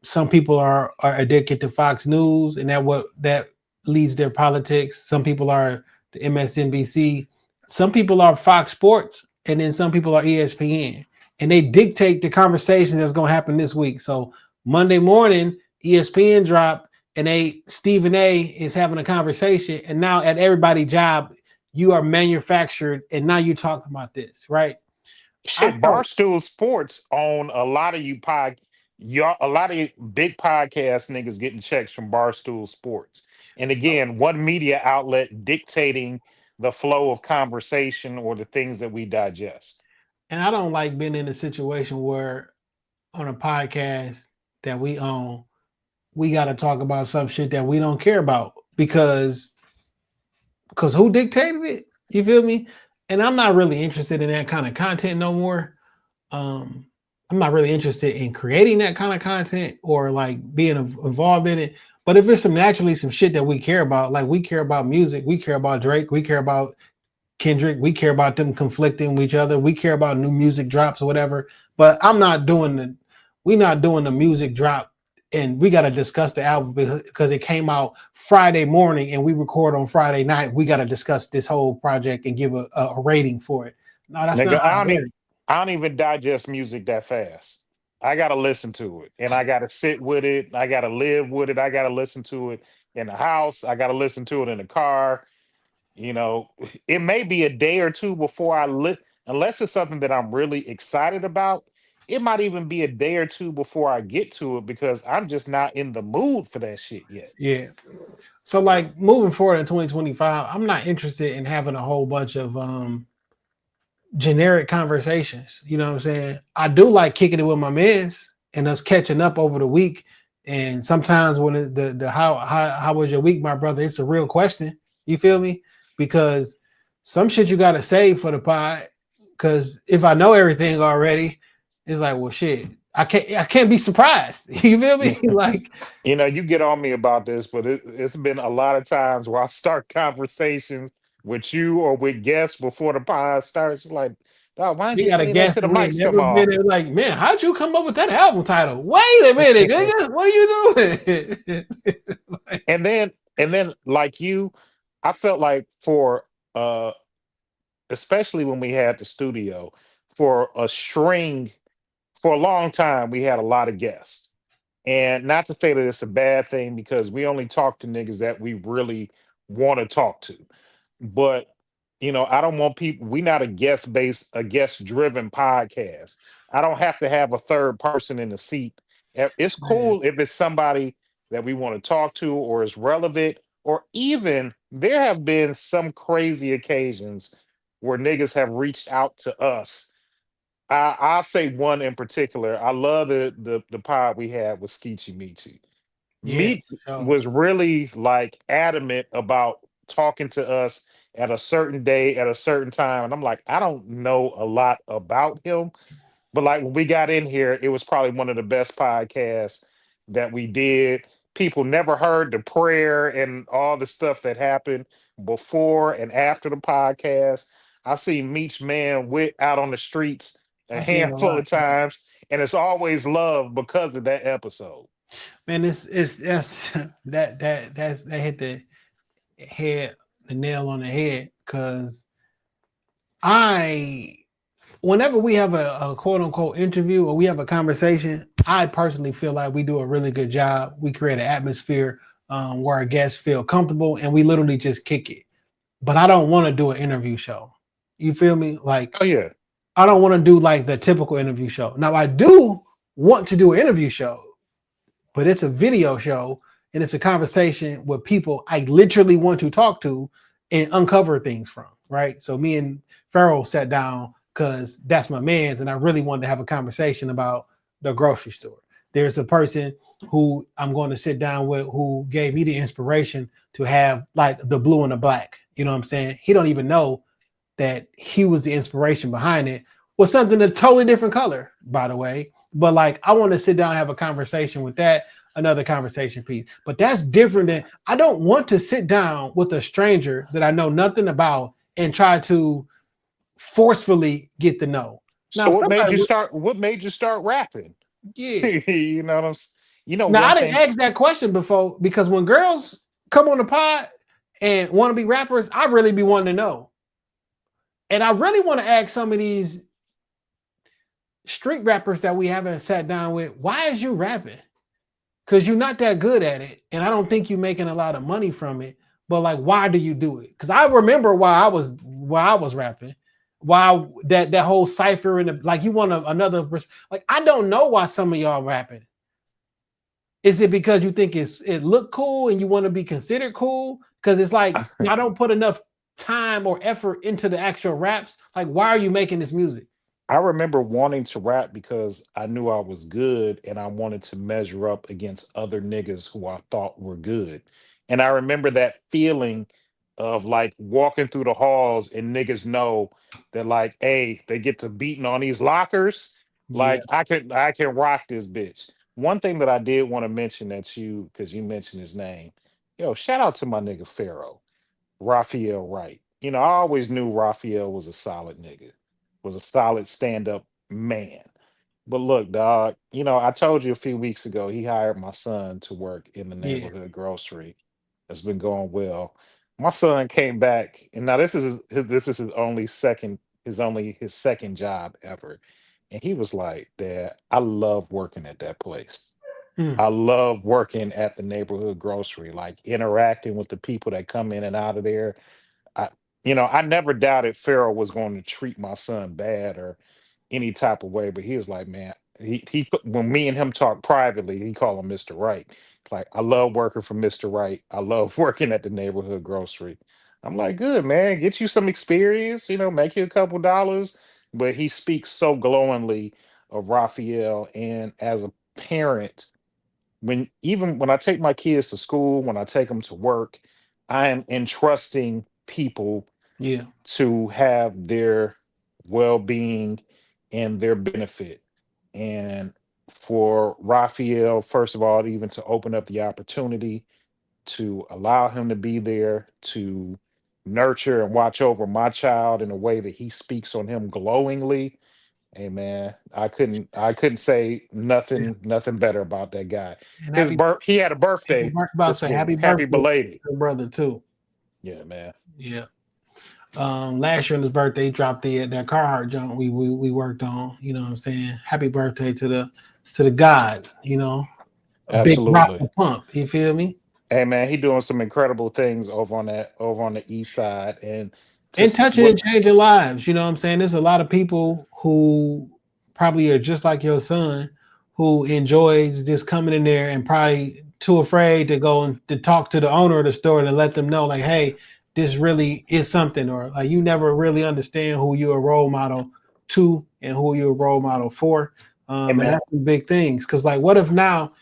Some people are addicted to Fox News, and that leads their politics. Some people are the MSNBC. Some people are Fox Sports, and then some people are ESPN, and they dictate the conversation that's going to happen this week. So Monday morning, ESPN drop, and Stephen A is having a conversation, and now at everybody's job, you are manufactured, and now you're talking about this, right? I Shit, felt, Barstool Sports own a lot of a lot of you big podcast niggas getting checks from Barstool Sports. And again, one media outlet dictating the flow of conversation or the things that we digest. and I don't like being in a situation where on a podcast that we own, we got to talk about some shit that we don't care about because who dictated it? You feel me? And I'm not really interested in that kind of content no more. I'm not really interested in creating that kind of content or like being involved in it. But if it's some shit that we care about, like we care about music, we care about Drake, we care about Kendrick, we care about them conflicting with each other, we care about new music drops or whatever. But we're not doing the music drop, and we got to discuss the album because it came out Friday morning and we record on Friday night. We got to discuss this whole project and give a rating for it. No, that's Nigga, not how it works. I don't even digest music that fast. I gotta listen to it and I gotta sit with it. I gotta live with it. I gotta listen to it in the house. I gotta listen to it in the car. You know, it may be a day or two before unless it's something that I'm really excited about. It might even be a day or two before I get to it because I'm just not in the mood for that shit yet. Yeah. So like moving forward in 2025, I'm not interested in having a whole bunch of generic conversations. You know what I'm saying? I do like kicking it with my mans and us catching up over the week. And sometimes when the how was your week, my brother? It's a real question. You feel me? Because some shit you gotta save for the pod. Because if I know everything already, it's like, well, shit, I can't be surprised. You feel me? Like, You get on me about this, but it's been a lot of times where I start conversations with you or with guests before the pod starts. Like, dog, why didn't we you got a say that guest till the who ain't mics come never been on? there. Like, man, how'd you come up with that album title? Wait a minute, nigga, what are you doing? Like, And then like you, I felt like for especially when we had the studio, for a string for a long time we had a lot of guests. And not to say that it's a bad thing because we only talk to niggas that we really want to talk to. But I don't want people. We not a guest driven podcast. I don't have to have a third person in the seat. It's Man, cool if it's somebody that we want to talk to or is relevant, or even there have been some crazy occasions where niggas have reached out to us. I'll say one in particular. I love the pod we had with Skeechy Meechy. yeah, Meek for sure. was really like adamant about talking to us at a certain day at a certain time, and I'm like, I don't know a lot about him, but like when we got in here, it was probably one of the best podcasts that we did. People never heard the prayer and all the stuff that happened before and after the podcast. I've seen Meech Man Wit out on the streets a I see it a handful lot. of times, and it's always love because of that episode. Man, it's that's that hit the nail on the head because I whenever we have a quote unquote interview or we have a conversation, I personally feel like we do a really good job. We create an atmosphere where our guests feel comfortable and we literally just kick it. But I don't want to do an interview show. You feel me? Like Oh yeah. I don't want to do like the typical interview show. Now I do want to do an interview show, but it's a video show and it's a conversation with people I literally want to talk to and uncover things from, right? So me and Farrell sat down because that's my man's and I really wanted to have a conversation about the grocery store. There's a person who I'm going to sit down with who gave me the inspiration to have like the blue and the black. You know what I'm saying? He don't even know that he was the inspiration behind it. Was something a totally different color, by the way. But like, I want to sit down and have a conversation with that, another conversation piece. But that's different than I don't want to sit down with a stranger that I know nothing about and try to forcefully get to know. Now, So if what made somebody, you start? What made you start rapping? yeah. You know what I'm. Now I One didn't thing. ask that question before because when girls come on the pod and want to be rappers, I really be wanting to know. And I really want to ask some of these street rappers that we haven't sat down with, why is you rapping? Because you're not that good at it. And I don't think you're making a lot of money from it. But like, why do you do it? Because I remember why I was rapping. Why that whole cipher and like you want another like I don't know why some of y'all rapping. Is it because you think it look cool and you want to be considered cool? Because it's like I don't put enough time or effort into the actual raps. Like, why are you making this music? I remember wanting to rap because I knew I was good and I wanted to measure up against other niggas who I thought were good. And I remember that feeling of like walking through the halls and niggas know that like, hey, they get to beating on these lockers. Yeah, Like I can rock this bitch. One thing that I did want to mention that because you mentioned his name, yo, shout out to my nigga Pharaoh. Raphael Wright. I always knew Raphael was a solid nigga, was a solid stand-up man. But look, dog, I told you a few weeks ago he hired my son to work in the yeah, neighborhood grocery. It's been going well. My son came back, and now this is this is his second job ever. And he was like, Dad, I love working at that place. mm, I love working at the neighborhood grocery, like interacting with the people that come in and out of there. I never doubted Farrell was going to treat my son bad or any type of way, but he was like, man, when me and him talk privately, he called him Mr. Right. Like, I love working for Mr. Right. I love working at the neighborhood grocery. I'm like, good man, get you some experience, make you a couple dollars. But he speaks so glowingly of Raphael, and as a parent, even when I take my kids to school, when I take them to work, I am entrusting people yeah, to have their well-being and their benefit. And for Raphael, first of all, even to open up the opportunity to allow him to be there to nurture and watch over my child in a way that he speaks on him glowingly. Hey man, I couldn't say yeah. nothing better about that guy. And He had a birthday about to this say week. happy Happy birthday to belated. your brother too. Yeah, man. Yeah. Last year on his birthday, he dropped that Carhartt junk we worked on. You know what I'm saying? Happy birthday to the God. You know, a big rock Absolutely. to pump. You feel me? Hey man, he doing some incredible things over on the east side, and And just touching what and changing lives. You know what I'm saying? There's a lot of people who probably are just like your son, who enjoys just coming in there and probably too afraid to go and to talk to the owner of the store to let them know, like, hey, this really is something, or like you never really understand who you're a role model to and who you're a role model for. hey And man, that's some big things. Cause like, what if now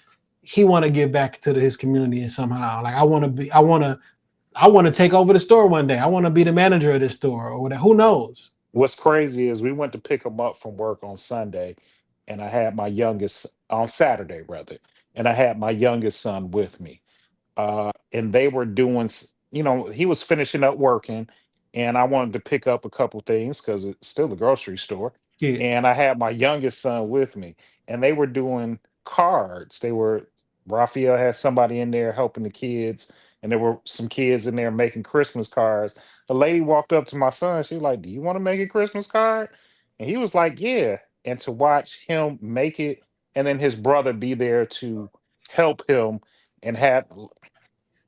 he want to give back to his community and somehow, like, I want to take over the store one day. I want to be the manager of this store or whatever. Who knows? what's crazy is we went to pick him up from work on Sunday, and I had my youngest on Saturday rather, and I had my youngest son with me. And they were doing, he was finishing up working, and I wanted to pick up a couple things because it's still a grocery store. Yeah. And I had my youngest son with me, and they were doing cards. Raphael had somebody in there helping the kids, and there were some kids in there making Christmas cards. A lady walked up to my son. She like, "Do you want to make a Christmas card?" And he was like, "Yeah." And to watch him make it, and then his brother be there to help him and have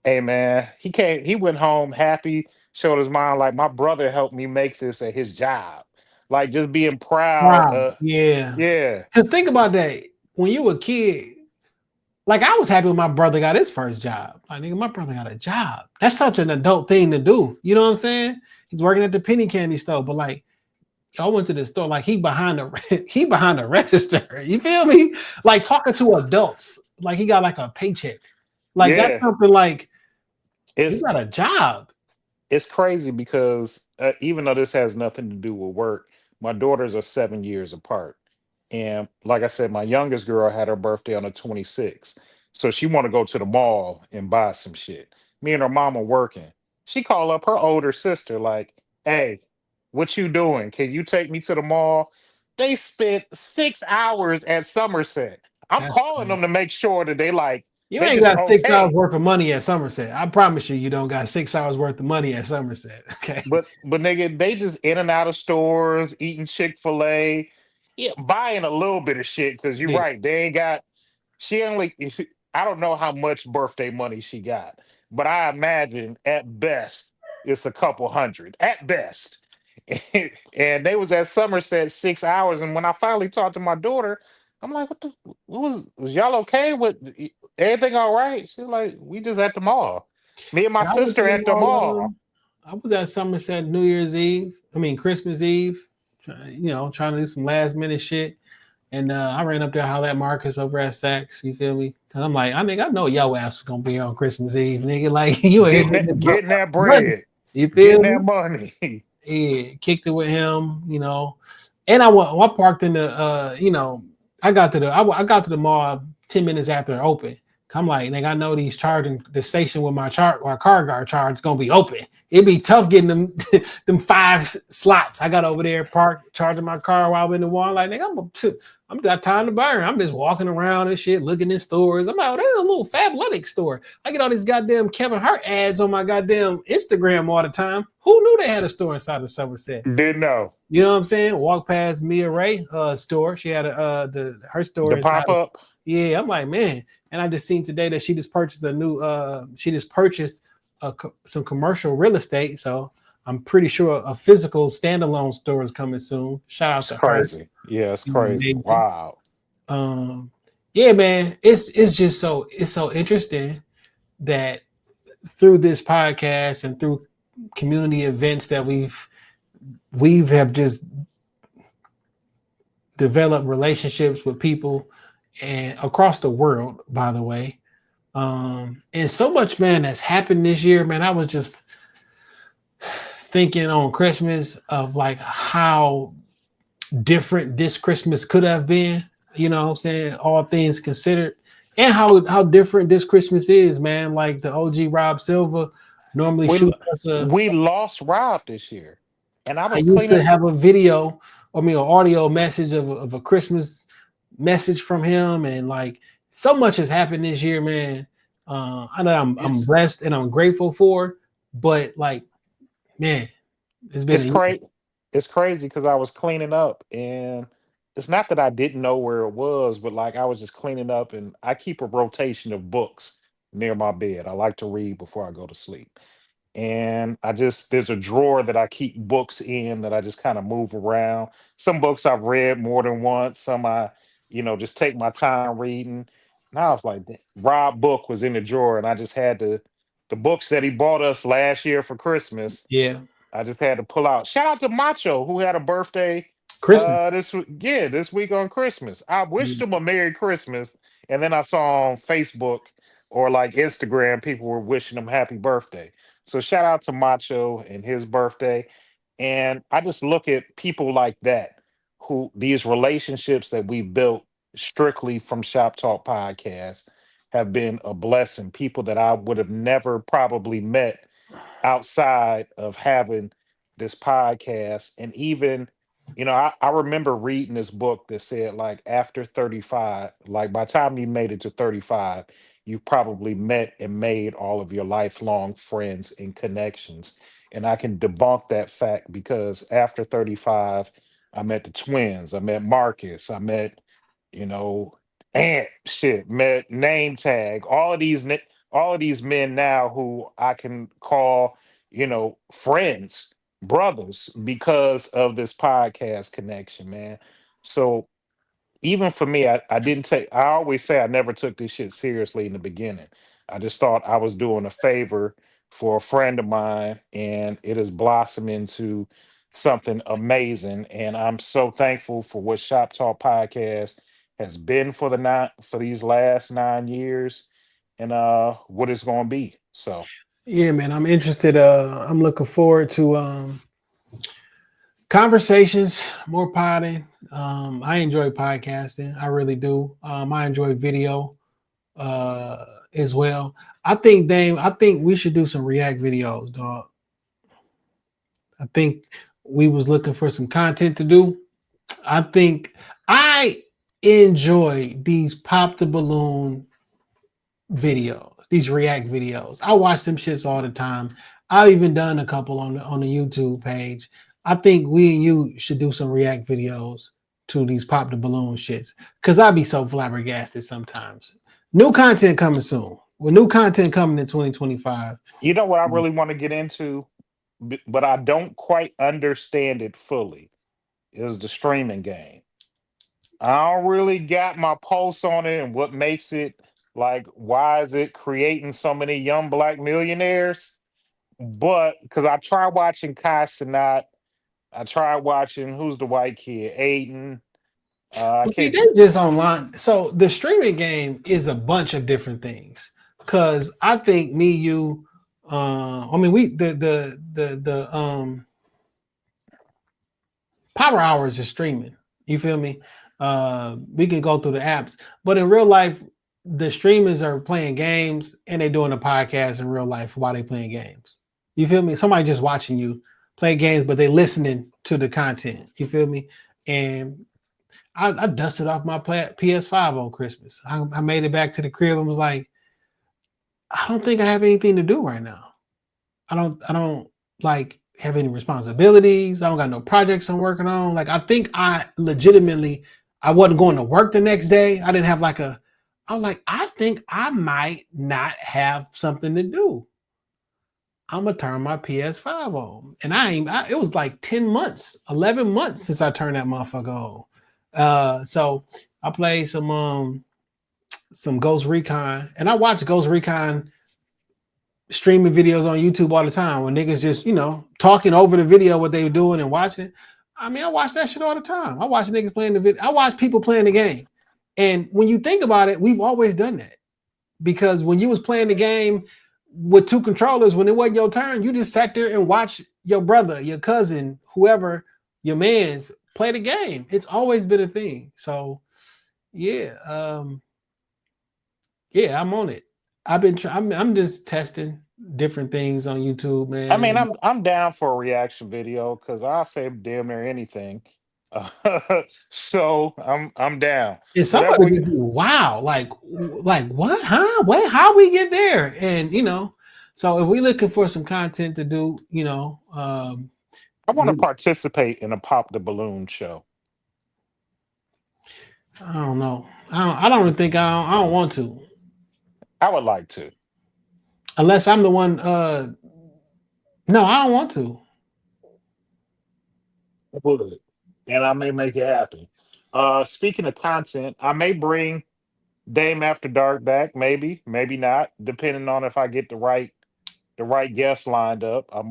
Hey man, he went home happy, showed his mom like my brother helped me make this at his job. Like just being proud. Wow. Yeah. Yeah, Because think about that. When you were a kid, like I was happy when my brother got his first job. Like, nigga, my brother got a job. That's such an adult thing to do. You know what I'm saying? He's working at the penny candy store, but like y'all went to the store, like he behind the register. You feel me? Like talking to adults, like he got like a paycheck. Like that's yeah. something like he It's got a job. it's crazy because even though this has nothing to do with work, my daughters are 7 years apart, and like I said, my youngest girl had her birthday on the 26th, so she want to go to the mall and buy some shit. Me and her mom are working. She called up her older sister like, "Hey, what you doing? Can you take me to the mall?" They spent 6 hours at Somerset. I'm That's calling crazy. them to make sure that You they ain't just got 6 hours okay. worth of money at Somerset. I promise you, you don't got 6 hours worth of money at Somerset. Okay. But nigga, they just in and out of stores, eating Chick-fil-A, yeah, buying a little bit of shit. Cause you're Yeah. right, they ain't got she only I don't know how much birthday money she got, but I imagine at best it's a couple hundred at best. And they was at Somerset 6 hours. And when I finally talked to my daughter, I'm like, was y'all okay with everything all right? She's like, we just at the mall. Me and my I was sister in the at the mall. mall. I was at Somerset New Year's Eve. I mean Christmas Eve. Trying to do some last minute shit. And I ran up there, holler at Marcus over at Saks. You feel me? Cause I'm like, I know your ass is gonna be here on Christmas Eve, nigga. Like you ain't getting this Getting that motherfucking money. bread, You getting feel that me? money. Yeah, kicked it with him. And I parked in the. I got to the mall 10 minutes after it opened. I'm like, nigga, I know the station with my car guard charge is gonna be open. It'd be tough getting them them 5 slots. I got over there parked, charging my car while I'm in the wall. Like, nigga, I'm got time to burn. I'm just walking around and shit, looking in stores. I'm like, there's a little Fabletics store. I get all these goddamn Kevin Hart ads on my goddamn Instagram all the time. Who knew they had a store inside of Somerset? Didn't know. You know what I'm saying? Walk past Mia Ray store. She had her store The inside. pop up. Yeah, I'm like, man. And I just seen today that she just purchased some commercial real estate. So I'm pretty sure a physical standalone store is coming soon. Shout out It's to her. crazy. Yeah, it's She's crazy. amazing. Wow. Yeah, man. It's just so interesting that through this podcast and through community events that we've have just developed relationships with people and across the world, by the way. And so much, man, that's happened this year, man. I was just thinking on Christmas of like how different this Christmas could have been, you know what I'm saying? All things considered, and how different this Christmas is, man. Like the OG Rob Silva normally We shoots us we lost Rob this year. And I I was used to cleaning. have a video, an audio message of a Christmas message from him, and like so much has happened this year, man. I know I'm It's blessed and I'm grateful for, but like, man, It's been It's crazy. It's crazy because I was cleaning up, and it's not that I didn't know where it was, but like I was just cleaning up, and I keep a rotation of books near my bed. I like to read before I go to sleep. And I just there's a drawer that I keep books in that I just kind of move around. Some books I've read more than once, some I, just take my time reading. And I was like, Rob book was in the drawer, and I just had the books that he bought us last year for Christmas. yeah, I just had to pull out. Shout out to Macho who had a birthday Christmas. this week on Christmas. I wished him a Merry Christmas, and then I saw on Facebook or like Instagram people were wishing him happy birthday. So shout out to Macho and his birthday. And I just look at people like that, who these relationships that we built strictly from Shop Talk Podcast have been a blessing. People that I would have never probably met outside of having this podcast. And even, I remember reading this book that said, like, after 35, like, by the time you made it to 35, you've probably met and made all of your lifelong friends and connections. And I can debunk that fact because after 35, I met the twins, I met Marcus, I met, you know, Ant, shit, met Name Tag, all of these men now who I can call, friends, brothers, because of this podcast connection, man. So even for me, I didn't take, I always say I never took this shit seriously in the beginning. I just thought I was doing a favor for a friend of mine, and it has blossomed into something amazing. And I'm so thankful for what Shop Talk Podcast has been for for these last 9 years, and what it's gonna be. So Yeah, man, I'm interested. I'm looking forward to conversations, more potting. I enjoy podcasting. I really do. I enjoy video as well. I think, Dame, I think we should do some React videos, dog. I think we was looking for some content to do. I think I enjoy these pop the balloon videos, these React videos. I watch them shits all the time. I've even done a couple on the YouTube page. I think we and you should do some React videos to these pop the balloon shits, because I'd be so flabbergasted sometimes. New content coming soon. Well, new content coming in 2025. you know what I really want to get into, but I don't quite understand it fully, is the streaming game. I don't really got my pulse on it and what makes it, like, why is it creating so many young black millionaires? But because I tried watching Kai Cenat, I tried watching, who's the white kid, Aiden. I Well, see, can't. they just online. So the streaming game is a bunch of different things. Because I think me, you, I mean, we the power hours is streaming. You feel me? We can go through the apps, but in real life, the streamers are playing games and they're doing a podcast in real life while they playing games. You feel me? Somebody just watching you play games, but they listening to the content. You feel me? And I dusted off my PS5 on Christmas. I made it back to the crib and was like, I don't think I have anything to do right now. I don't like have any responsibilities. I don't got no projects I'm working on. Like, I think I wasn't going to work the next day. I didn't have I was like, I think I might not have something to do. I'm gonna turn my PS5 on. And it was like 10 months, 11 months since I turned that motherfucker on. So I played some Ghost Recon, and I watch Ghost Recon streaming videos on YouTube all the time when niggas just, talking over the video, what they were doing and watching. I mean, I watch that shit all the time. I watch niggas playing the video. I watch people playing the game. And when you think about it, we've always done that. Because when you was playing the game with two controllers, when it wasn't your turn, you just sat there and watched your brother, your cousin, whoever, your man's play the game. It's always been a thing. So yeah, I'm on it. I'm just testing different things on YouTube, man. I mean, I'm down for a reaction video because I'll say damn near anything. So I'm down. It's somebody wow, like what? Huh? Wait, how we get there? And so if we're looking for some content to do, I want to participate in a pop the balloon show. I don't know. I don't even think I don't want to. I would like to. Unless I'm the one. No, I don't want to. I would. And I may make it happen. Speaking of content, I may bring Dame After Dark back, maybe not, depending on if I get the right guests lined up. I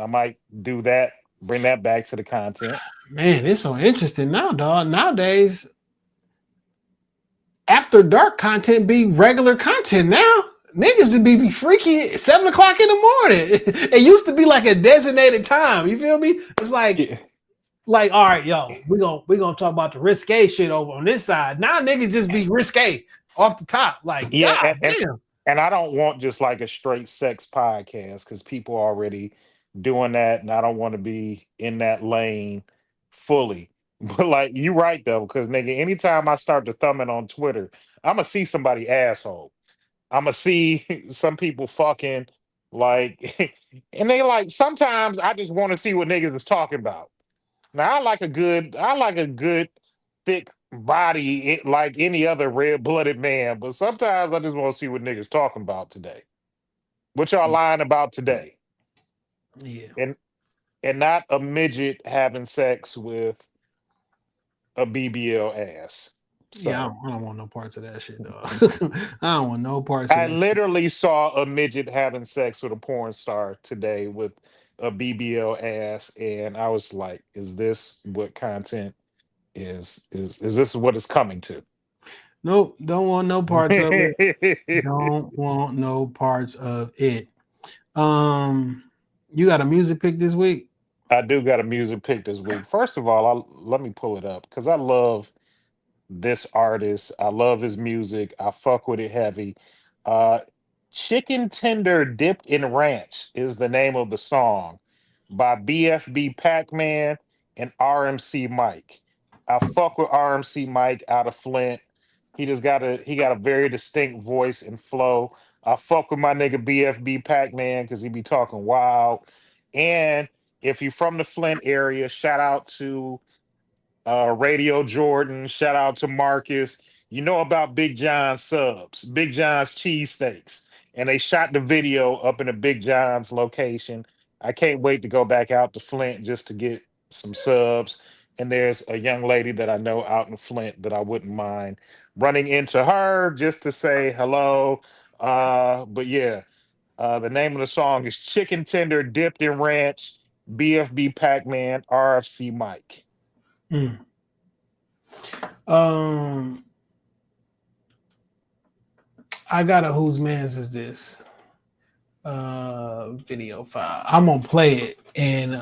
might do that, bring that back to the content. Man, it's so interesting now, dog. Nowadays, after dark content be regular content now. Niggas to be freaky at 7 o'clock in the morning. It used to be like a designated time. You feel me? It's like, Yeah. like, all right, yo, we gonna talk about the risque shit over on this side. Now niggas just be risque off the top. Like, Yeah, God and, damn. and I don't want just like a straight sex podcast because people are already doing that, and I don't want to be in that lane fully. But like you right though, because nigga, anytime I start to thumb it on Twitter, I'ma see somebody asshole. I'ma see some people fucking like, and they like sometimes I just want to see what niggas is talking about. Now I like a good thick body like any other red blooded man, but sometimes I just want to see what niggas talking about today. What y'all lying about today, Yeah. and not a midget having sex with a BBL ass. Yeah, So I don't want no parts of that shit, dog. I don't want no parts of I that. literally saw a midget having sex with a porn star today with a BBL ass, and I was like, "Is this what content is? Is this what it's coming to?" Nope, don't want no parts of it. Don't want no parts of it. You got a music pick this week? I do got a music pick this week. First of all, let me pull it up because I love this artist. I love his music. I fuck with it heavy. Uh Chicken Tender Dipped in Ranch is the name of the song by BFB Pac-Man and RMC Mike. I fuck with RMC Mike out of Flint. He got a very distinct voice and flow. I fuck with my nigga BFB Pac-Man because he be talking wild. And if you're from the Flint area, shout out to Radio Jordan. Shout out to Marcus. You know about Big John's subs, Big John's cheesesteaks. And they shot the video up in a Big John's location. I can't wait to go back out to Flint just to get some subs. And there's a young lady that I know out in Flint that I wouldn't mind running into her just to say hello. But yeah, the name of the song is Chicken Tender Dipped in Ranch, BFB Pac Man, RFC Mike. Mm. I got a whose man's is this video file. I'm gonna play it and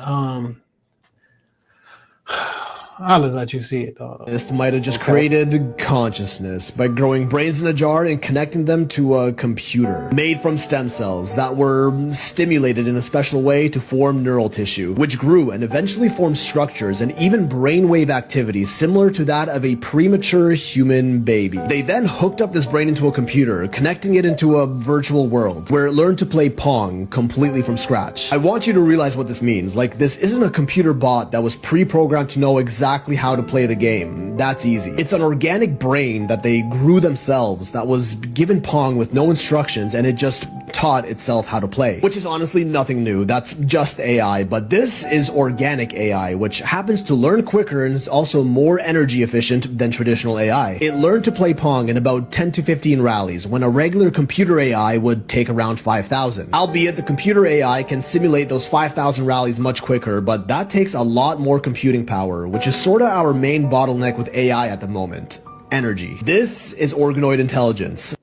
I'll just let you see it, dog. This might have just created consciousness by growing brains in a jar and connecting them to a computer made from stem cells that were stimulated in a special way to form neural tissue, which grew and eventually formed structures and even brainwave activities similar to that of a premature human baby. They then hooked up this brain into a computer, connecting it into a virtual world where it learned to play Pong completely from scratch. I want you to realize what this means. Like, this isn't a computer bot that was pre-programmed to know exactly how to play the game. That's easy. It's an organic brain that they grew themselves that was given Pong with no instructions, and it just taught itself how to play, which is honestly nothing new. That's just AI, but this is organic AI, which happens to learn quicker and is also more energy efficient than traditional AI. It learned to play Pong in about 10 to 15 rallies, when a regular computer AI would take around 5,000. Albeit the computer AI can simulate those 5,000 rallies much quicker, but that takes a lot more computing power, which is sort of our main bottleneck with AI at the moment. Energy. This is organoid intelligence.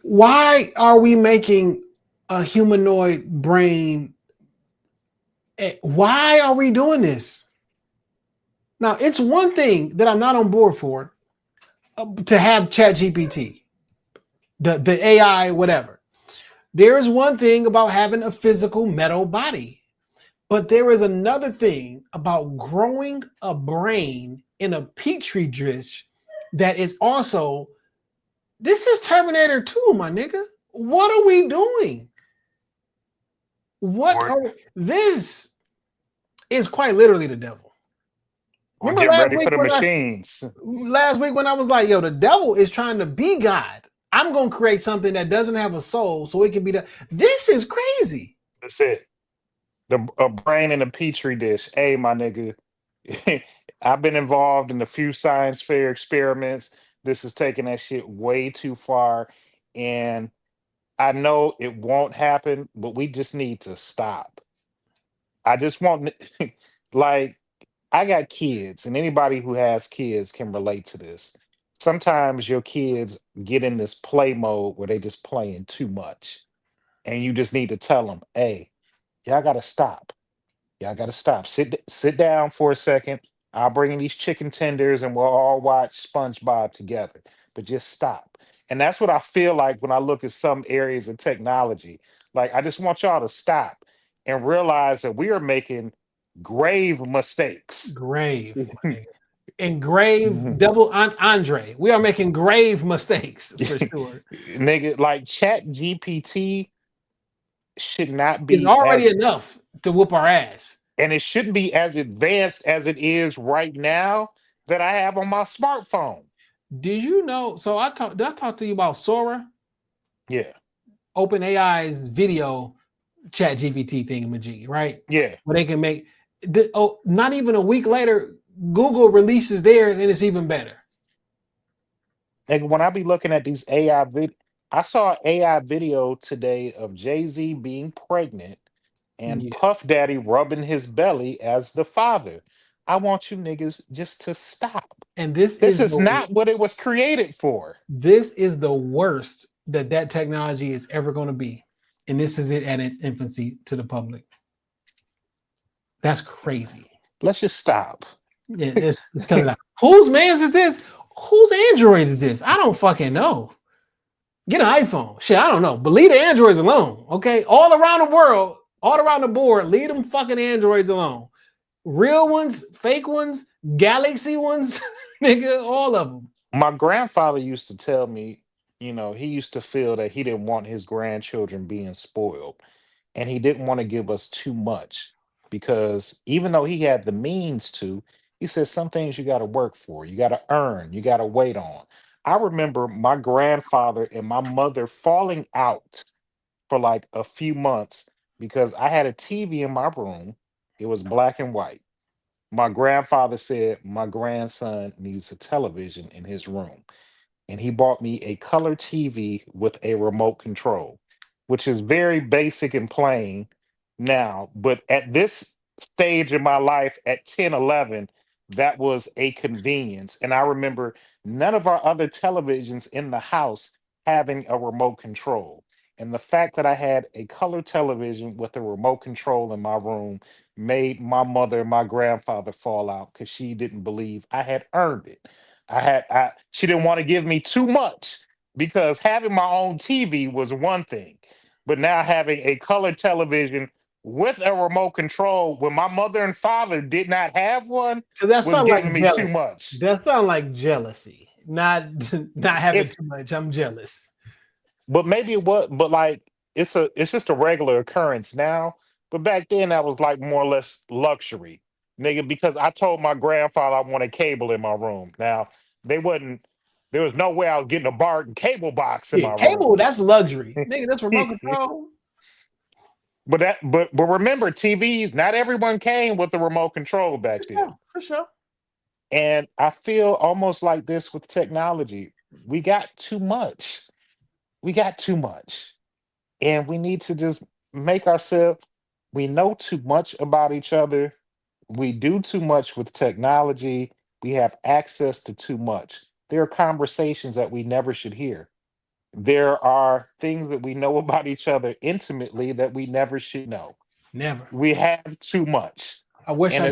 Why are we making a humanoid brain? Why are we doing this? Now, it's one thing that I'm not on board for, to have ChatGPT, the AI, whatever. There is one thing about having a physical metal body, but there is another thing about growing a brain in a petri dish that is also This is Terminator 2, my nigga. What are we doing? This is quite literally the devil. We're Remember getting ready for the machines. last week when I was like, yo, the devil is trying to be God. I'm going to create something that doesn't have a soul so it can be this is crazy. That's it. A brain in a petri dish. Hey, my nigga. I've been involved in a few science fair experiments. This is taking that shit way too far. And I know it won't happen, but we just need to stop. I just want, like, I got kids, and anybody who has kids can relate to this. Sometimes your kids get in this play mode where they just playing too much, and you just need to tell them, "Hey, y'all got to stop. Y'all got to stop. Sit down for a second. I'll bring in these chicken tenders, and we'll all watch SpongeBob together. But just stop." And that's what I feel like when I look at some areas of technology. Like, I just want y'all to stop and realize that we are making grave mistakes. Grave. And grave double Andre. We are making grave mistakes for sure. Nigga, like Chat GPT should not be It's already enough to whoop our ass. And it shouldn't be as advanced as it is right now that I have on my smartphone. Did you know? So did I talk to you about Sora? Yeah. OpenAI's video Chat GPT thingamajig, right? Yeah. Where they can make not even a week later, Google releases theirs and it's even better. And when I be looking at these AI I saw an AI video today of Jay-Z being pregnant and Puff Daddy rubbing his belly as the father. I want you niggas just to stop. And this is not what it was created for. This is the worst that technology is ever going to be. And this is it at its infancy to the public. That's crazy. Let's just stop. Yeah, it's coming out. Whose man's is this? Whose Android is this? I don't fucking know. Get an iPhone. Shit, I don't know. But leave the Androids alone, okay? All around the world, all around the board, leave them fucking Androids alone. Real ones, fake ones, Galaxy ones, nigga, all of them. My grandfather used to tell me, he used to feel that he didn't want his grandchildren being spoiled. And he didn't want to give us too much because even though he had the means to, he said some things you got to work for, you got to earn, you got to wait on. I remember my grandfather and my mother falling out for like a few months because I had a TV in my room. It was black and white. My grandfather said my grandson needs a television in his room. And he bought me a color TV with a remote control, which is very basic and plain now. But at this stage in my life, at 10, 11, that was a convenience. And I remember none of our other televisions in the house having a remote control. And the fact that I had a color television with a remote control in my room made my mother and my grandfather fall out because she didn't believe I had earned it. She didn't want to give me too much because having my own TV was one thing, but now having a color television with a remote control when my mother and father did not have one was giving me too much. That sounds like jealousy, not having too much. I'm jealous. But maybe it was, but like it's just a regular occurrence now. But back then that was like more or less luxury, nigga, because I told my grandfather I wanted cable in my room. Now there was no way I was getting a bargain cable box in my room. Cable, that's luxury. Nigga, that's remote control. But remember, TVs, not everyone came with the remote control back then. For sure. And I feel almost like this with technology. We got too much. And we need to just make ourselves, we know too much about each other. We do too much with technology. We have access to too much. There are conversations that we never should hear. There are things that we know about each other intimately that we never should know. Never. We have too much. I wish I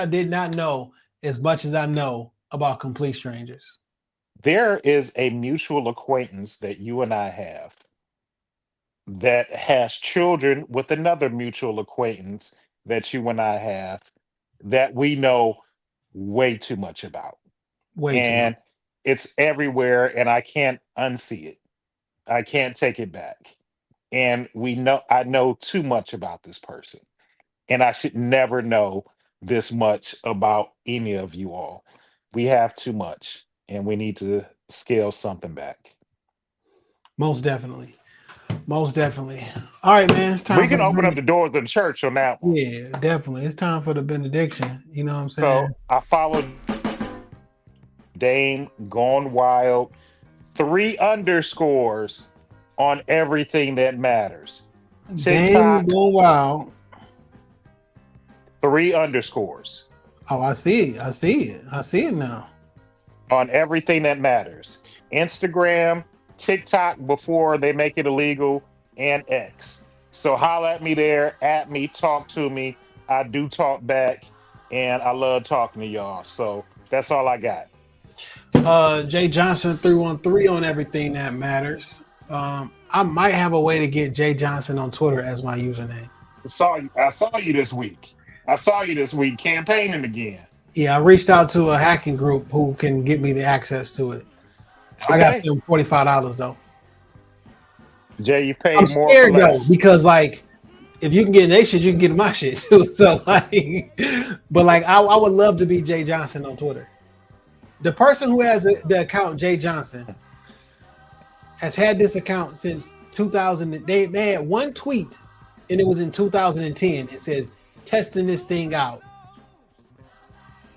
did not know as much as I know about complete strangers. There is a mutual acquaintance that you and I have that has children with another mutual acquaintance that you and I have that we know way too much about. Way too much. It's everywhere, and I can't unsee it. I can't take it back. And I know too much about this person, and I should never know this much about any of you all. We have too much, and we need to scale something back. Most definitely. Most definitely. All right, man. It's time. We can open up the doors of the church on that one. Yeah, definitely. It's time for the benediction. You know what I'm saying? So I followed Dame Gone Wild, 3 underscores on everything that matters. Dame Gone Wild. 3 underscores. Oh, I see it. I see it. I see it now. On everything that matters. Instagram, TikTok before they make it illegal, and X. So holla at me there, at me, talk to me. I do talk back, and I love talking to y'all. So that's all I got. Jay Johnson 313 on everything that matters. I might have a way to get Jay Johnson on Twitter as my username. I saw you this week. Campaigning again. Yeah, I reached out to a hacking group who can get me the access to it. Okay. I got them $45 though. Jay, you paid I'm more. Scared though, because like if you can get their shit, you can get my shit too. So like, but like I would love to be Jay Johnson on Twitter. The person who has the account Jay Johnson has had this account since 2000. They had one tweet, and it was in 2010. It says testing this thing out.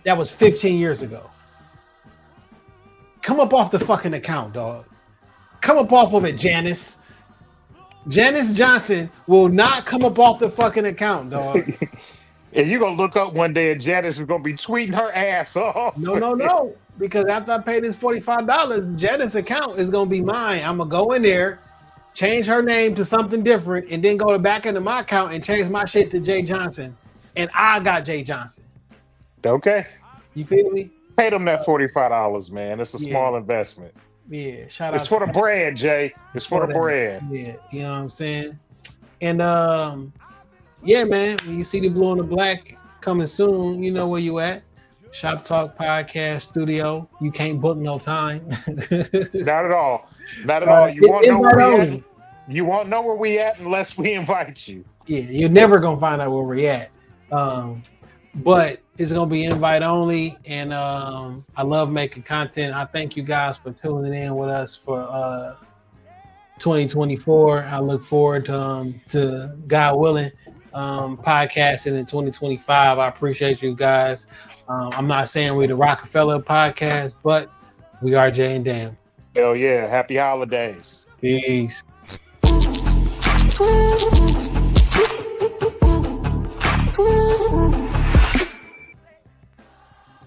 That was 15 years ago. Come up off the fucking account, dog. Come up off of it, Janice. Janice Johnson will not come up off the fucking account, dog. And you're going to look up one day and Janice is going to be tweeting her ass off. No. Because after I pay this $45, Janice's account is going to be mine. I'm going to go in there, change her name to something different, and then go back into my account and change my shit to Jay Johnson. And I got Jay Johnson. Okay. You feel me? Pay them that $45, man. It's a small investment. Yeah, shout out. It's for the brand, Jay. It's for the brand. Yeah, you know what I'm saying? And yeah, man, when you see the blue and the black coming soon, you know where you at. Shop Talk Podcast Studio. You can't book no time. Not at all. Not at all. You won't know where we at. You won't know where we at unless we invite you. Yeah, you're never gonna find out where we're at. But it's gonna be invite only, and I love making content. I thank you guys for tuning in with us for 2024. I look forward to God willing podcasting in 2025. I appreciate you guys. I'm not saying we're the Rockefeller podcast, but we are Jay and Dan. Hell yeah. Happy holidays. Peace. Ooh.